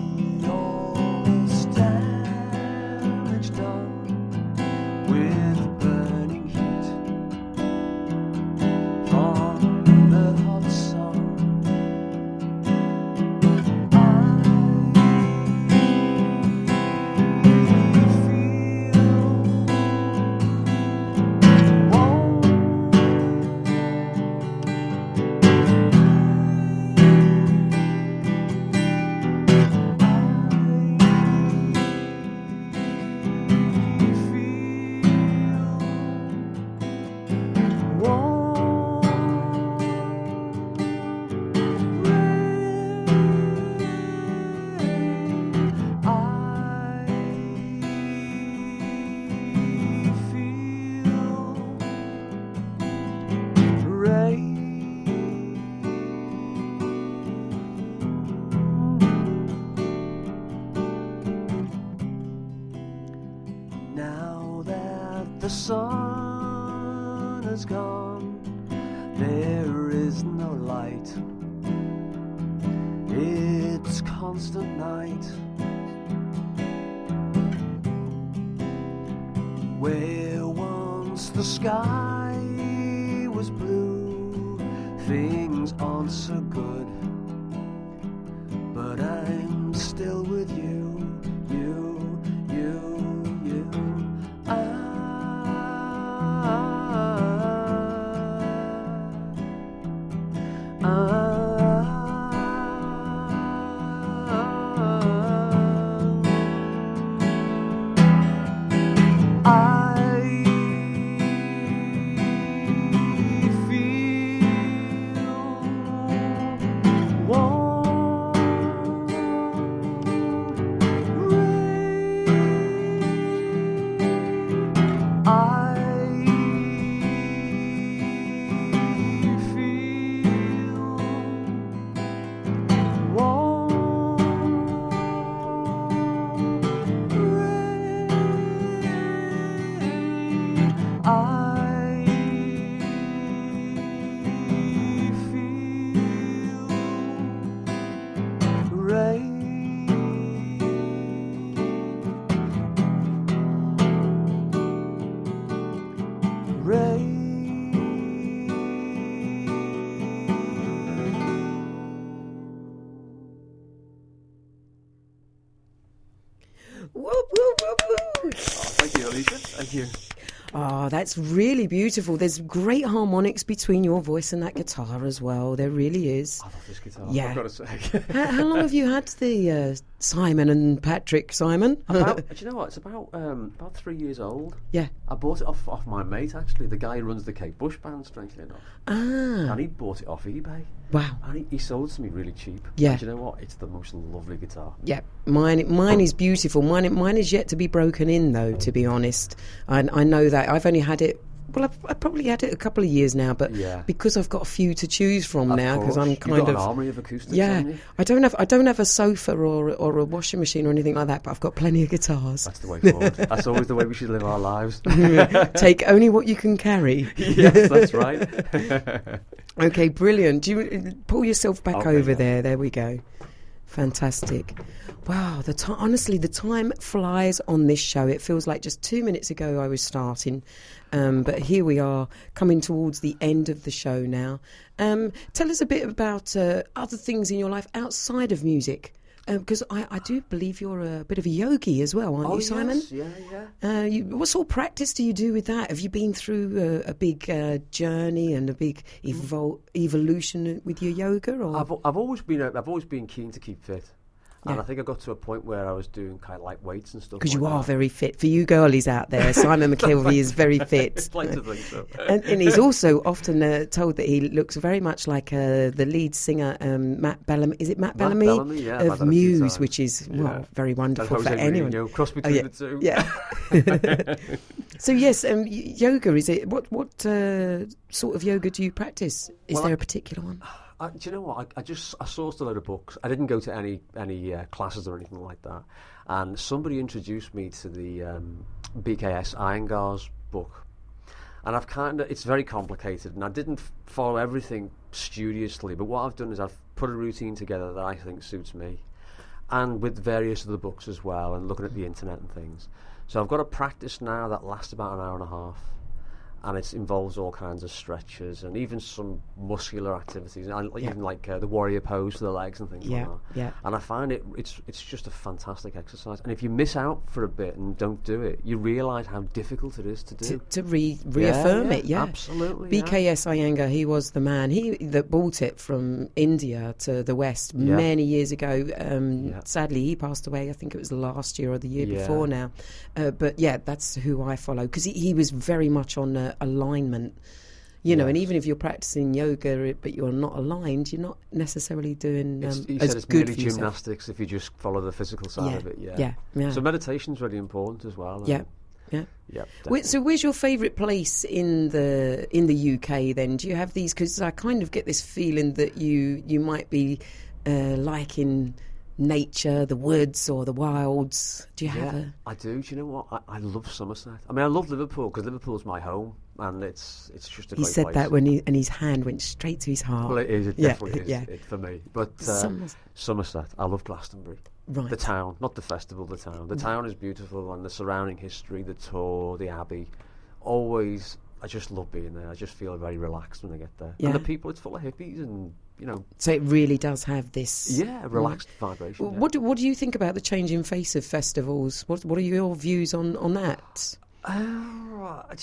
all this damage done with burning heat from the hot sun. Now that the sun has gone, there is no light. It's constant night. Where once the sky was blue, things aren't so good. But I'm still with you, you, you, you. I feel Woo, woo, woo, woo. Thank you, Alicia. Thank you. Oh, that's really beautiful. There's great harmonics between your voice and that guitar as well. There really is. I love this guitar. Yeah. I've got to say. How long have you had the Simon and Patrick Simon? Do you know what? It's about 3 years old. Yeah. I bought it off my mate, actually, the guy who runs the Kate Bush band, strangely enough. Ah, And he bought it off eBay. wow. And he sold it to me really cheap. Yeah. And do you know what? It's the most lovely guitar. Yeah, mine is beautiful. Mine is yet to be broken in, though. To be honest, I know that I've only had it. Well, I've probably had it a couple of years now, but Yeah. because I've got a few to choose from now, because I'm You've kind got of an armoury of acoustics, yeah. haven't you? I don't have a sofa or a washing machine or anything like that, but I've got plenty of guitars. That's the way forward. That's always the way we should live our lives. Take only what you can carry. Yes, that's right. Okay, brilliant. Do you pull yourself back Okay, over yeah. there? There we go. Fantastic. Wow, honestly, the time flies on this show. It feels like just 2 minutes ago I was starting, but here we are coming towards the end of the show now. Tell us a bit about other things in your life outside of music, because I do believe you're a bit of a yogi as well, aren't you, Simon? Yes. Yeah. What sort of practice do you do with that? Have you been through a big journey and a big evolution with your yoga? Or I've always been keen to keep fit. And Yeah. I think I got to a point where I was doing kind of like weights and stuff. because like you are that. very fit. For you girlies out there, Simon McKelvey is very fit. I'd like to think so. And he's also often told that he looks very much like the lead singer, Matt Bellamy. Is it Matt Bellamy? Bellamy, yeah, I've of had that a few Muse, times. which is Yeah. very And wonderful Jose for anyone. Mourinho, cross Oh, between yeah. the two. Yeah. So yes, yoga is it? What sort of yoga do you practice? Is Well, there a particular one? Do you know what? I sourced a load of books. I didn't go to any classes or anything like that. And somebody introduced me to the BKS Iyengar's book. And it's very complicated, and I didn't follow everything studiously, but what I've done is I've put a routine together that I think suits me, and with various other books as well, and looking at the internet and things. So I've got a practice now that lasts about an hour and a half, and it involves all kinds of stretches and even some muscular activities, and even like the warrior pose for the legs and things like that. Yeah. And I find it's just a fantastic exercise. And if you miss out for a bit and don't do it, you realise how difficult it is to do. To reaffirm it, yeah. Absolutely. yeah. BKS Iyengar, he was the man that brought it from India to the West many years ago. Sadly, he passed away, I think it was last year or the year before now. But yeah, that's who I follow, because he was very much on alignment. You know, and even if you're practicing yoga but you're not aligned, you're not necessarely doing He as said it's good merely for yourself. gymnastics if you just follow the physical side of it. Yeah. So meditation's really important as well. Yeah. Yeah. So where's your favourite place in the UK then? Do you have these? Because I kind of get this feeling that you might be liking nature, the woods or the wilds. Do you have a... I do. Do you know what? I love Somerset. I mean, I love Liverpool because Liverpool's my home, and it's just a great He said place. that and his hand went straight to his heart. Well, it is. It definitely is. Yeah. It, for me. But Somerset. I love Glastonbury. Right. The town, not the festival, the town. The town is beautiful, and the surrounding history, the tour, the abbey. Always, I just love being there. I just feel very relaxed when I get there. Yeah. And the people, it's full of hippies and, So it really does have this... relaxed vibration. Yeah. What do you think about the changing face of festivals? What are your views on that? Do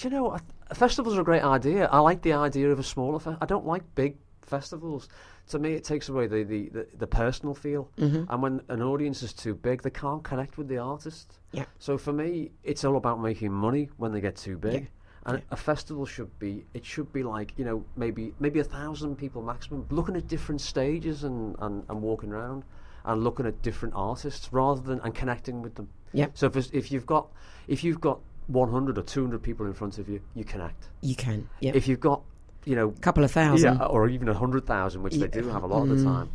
you know, festivals are a great idea. I like the idea of a smaller I don't like big festivals. To me, it takes away the personal feel. Mm-hmm. And when an audience is too big, they can't connect with the artist. Yeah. So for me, it's all about making money when they get too big. Yeah. And a festival should be like, maybe 1,000 people maximum, looking at different stages and walking around and looking at different artists rather than and connecting with them. Yeah. So if you've got 100 or 200 people in front of you, you connect. You can, yeah. If you've got, a couple of thousand. yeah, or even 100,000, which they do have a lot of the time.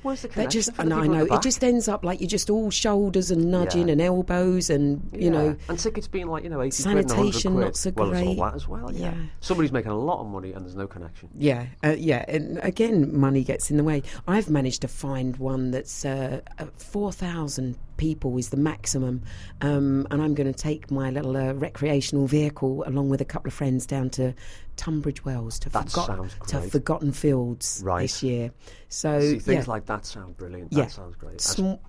Where's the That connection? just, for and the I people at know, the it back? just ends up like you're just all shoulders and nudging Yeah. and elbows and, you know, and tickets being like 80 quid and 100 sanitation quid. not so Well, it's all great. that as well. Yeah. Yeah. Somebody's making a lot of money and there's no connection. yeah, and again, money gets in the way. I've managed to find one that's 4,000 people is the maximum. And I'm going to take my little recreational vehicle along with a couple of friends down to Tunbridge Wells to sounds great. Forgotten Fields Right. this year. So See, things yeah. like that sound brilliant. Yeah. That sounds great. Small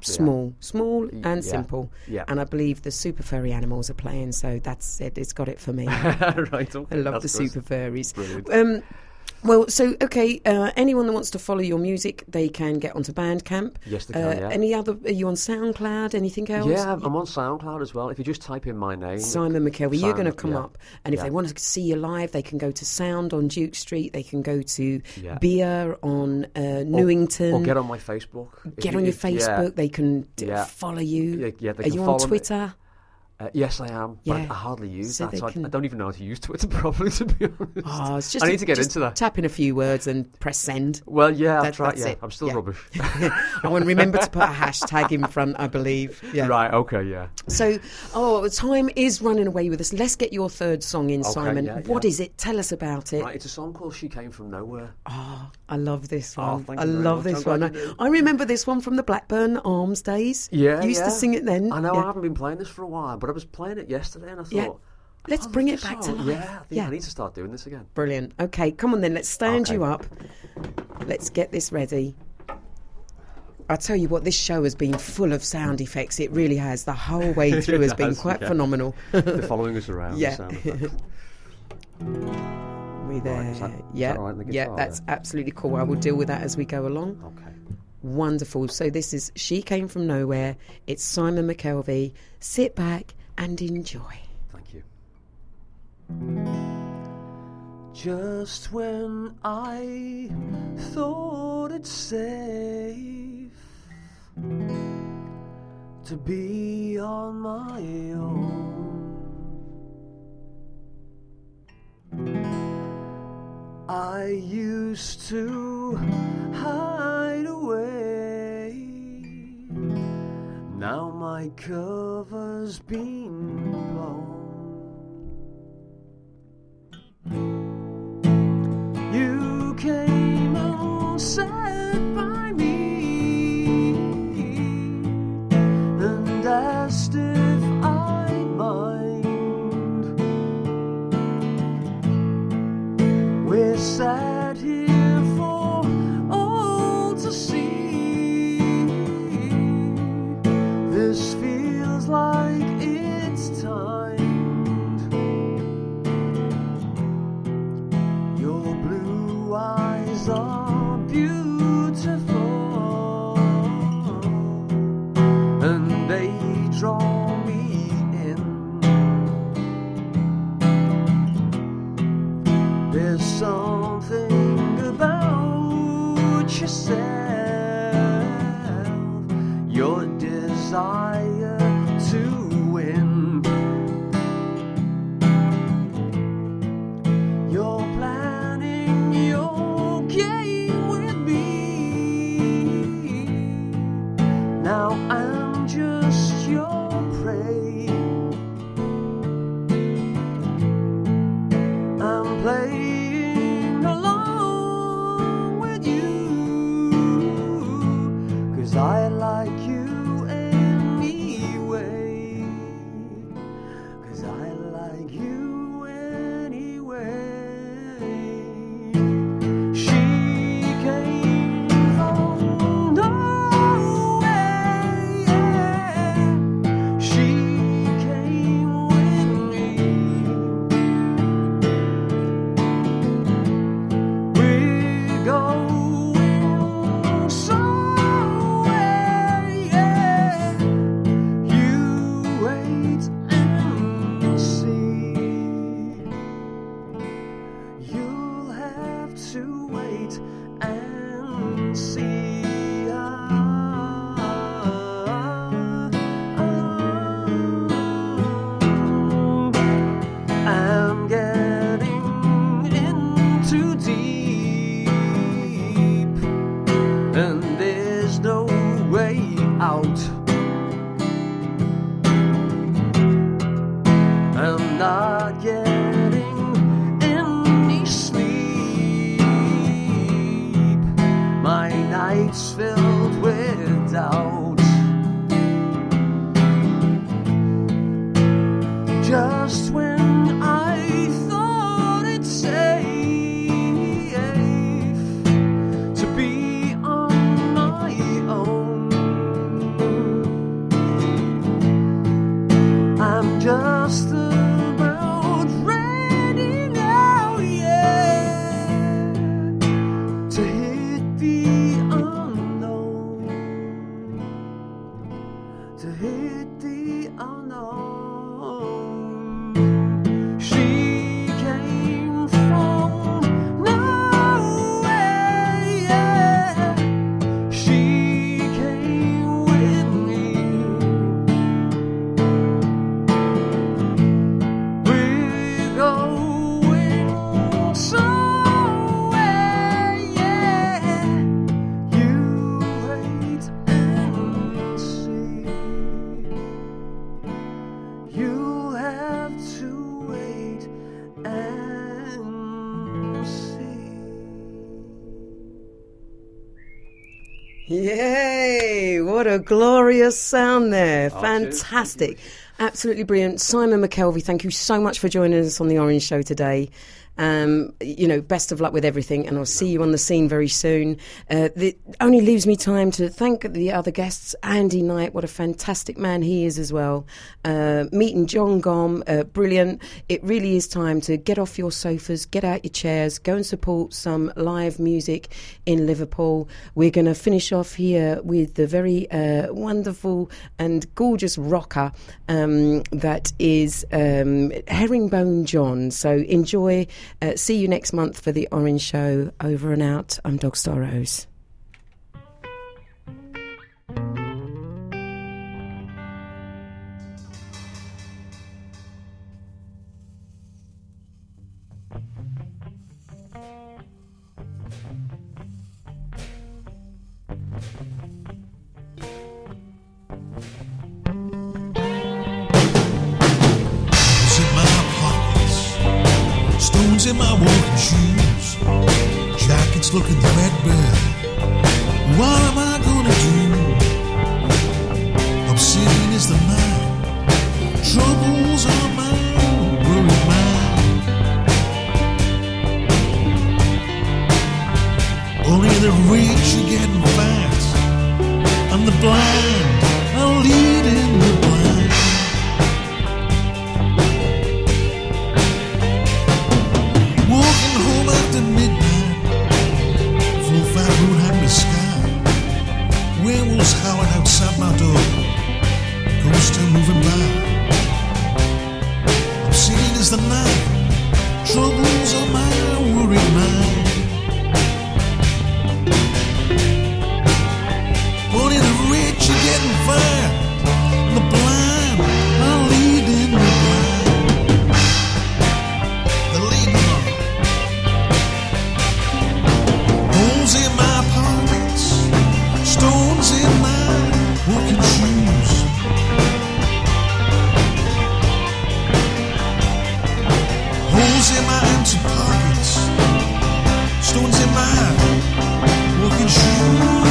and Yeah. simple. Yeah. And I believe the Super Furry Animals are playing, so that's it. It's got it for me. Right, I okay, love the that's good. Super Furries. Brilliant. Well, so okay. Anyone that wants to follow your music, they can get onto Bandcamp. Yes, they can, yeah. Any other? Are you on SoundCloud? Anything else? Yeah, I'm on SoundCloud as well. If you just type in my name, Simon McKelvey, you're going to come yeah. up, and if Yeah. they want to see you live, they can go to Sound on Duke Street. They can go to Yeah. Beer on Newington. or get on my Facebook. Get on your Facebook. They can Yeah. follow you. Yeah, they Are can you on follow me. Twitter? Yes, I am, but Yeah. I hardly use So that. they So can- I don't even know how to use Twitter properly, to be honest. Oh, it's just I need to get just into that. Tap in a few words and press send. Well, yeah, That- I've tried. that's Yeah, it. I'm still Yeah. rubbish. I want to remember to put a hashtag in front, I believe. Yeah. Right, okay, yeah. So, time is running away with us. Let's get your third song in, Okay, Simon. yeah, What yeah. is it? Tell us about it. Right, it's a song called She Came From Nowhere. Oh, I love this Oh, one. thank I you very love much. this I'm one. glad you do. I remember this one from the Blackburn Arms days. Yeah, You used to yeah. sing it then. I know Yeah. I haven't been playing this for a while, but I was playing it yesterday and I Yeah. thought, Let's I bring love it this back to song. life. Yeah, I think Yeah. I need to start doing this again. Brilliant. Okay, come on then. Let's stand Okay. you up. Let's get this ready. I tell you what, this show has been full of sound effects. It really has. The whole way through has been has, quite yeah. phenomenal. They're following us around. Yeah. The sound effects. We there. Right, is that yeah, all right, the yeah, guitar that's there? absolutely cool. I will deal with that as we go along. Okay. Wonderful. So this is She Came From Nowhere. It's Simon McKelvey. Sit back and enjoy. Thank you. Just when I thought it safe to be on my own, I used to hide away. Now my cover's been blown. You came and sat by me and asked if I'd mind. We sat here for all to see. This feels like it's timed. Your blue eyes are beautiful, and they draw me in. There's something about yourself, your desire to win. You're planning your game with me. Now I'm just your prey. I'm playing along with you, 'cause I like you anyway. 'Cause I like you anyway. She came from nowhere. She came with me. We're going somewhere, yeah. You wait and see. You'll have to wait and see. I'm getting in too deep, and there's no way out. just when I thought it's safe to be on my own. I'm just about ready now, yeah, to hit the unknown, to hit the unknown. She came from nowhere, yeah. She came with me. We're going somewhere, yeah. You wait and see. You'll have to wait and see. Yay! What a glorious sound there. Oh, Fantastic. Absolutely brilliant. Simon McKelvey, thank you so much for joining us on the Orange Show today. Best of luck with everything, and I'll see you on the scene very soon. It only leaves me time to thank the other guests. Andy Knight, what a fantastic man he is as well. Meeting John Gom, brilliant. It really is time to get off your sofas, get out your chairs, go and support some live music in Liverpool. We're going to finish off here with the very wonderful and gorgeous rocker that is Herringbone John. So enjoy. See you next month for the Orange Show. Over and out. I'm Dogstar Rose. Stones in my walking shoes, jackets looking threadbare. What am I gonna do? Obsidian is the man, troubles are mine, worried mind. Only the rich are getting fast, and the blind are leading the blind. Walking home after midnight, full fat moon had me sky. Werewolves howling outside my door, ghosts still moving by. Obsidian is the night, troubles are my worried mind. Only the rich are getting fired, and the blind are leading the blind. They're leading them. Holes in my pockets, stones in my walking shoes. Holes in my empty pockets, stones in my walking shoes.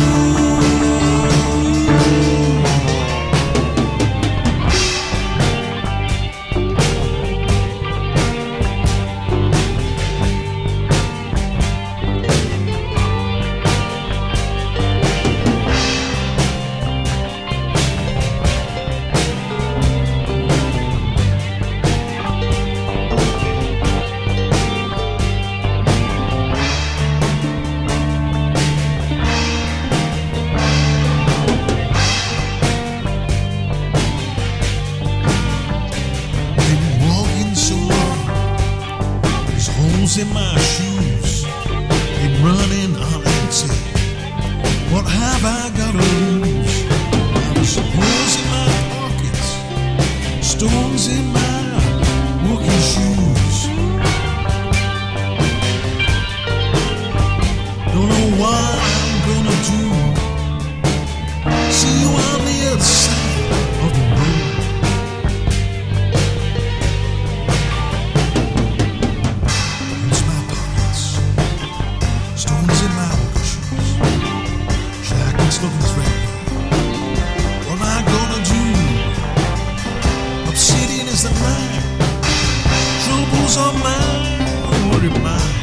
In my shoes, been running on empty. What have I got to lose? There's holes in my pockets, stones in my walking shoes. Don't know what I'm gonna do. See you on the other side of the road. Looking threadbare. What am I gonna do? Obsidian is the night. Troubles are mine, already mine.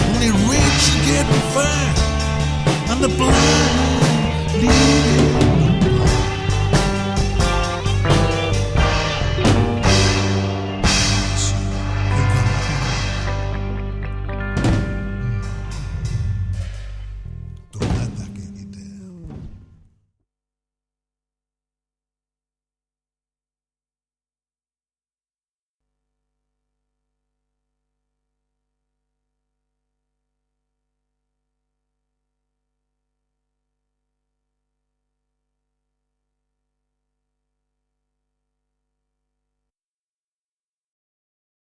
Only rich you get fine, and the blind lead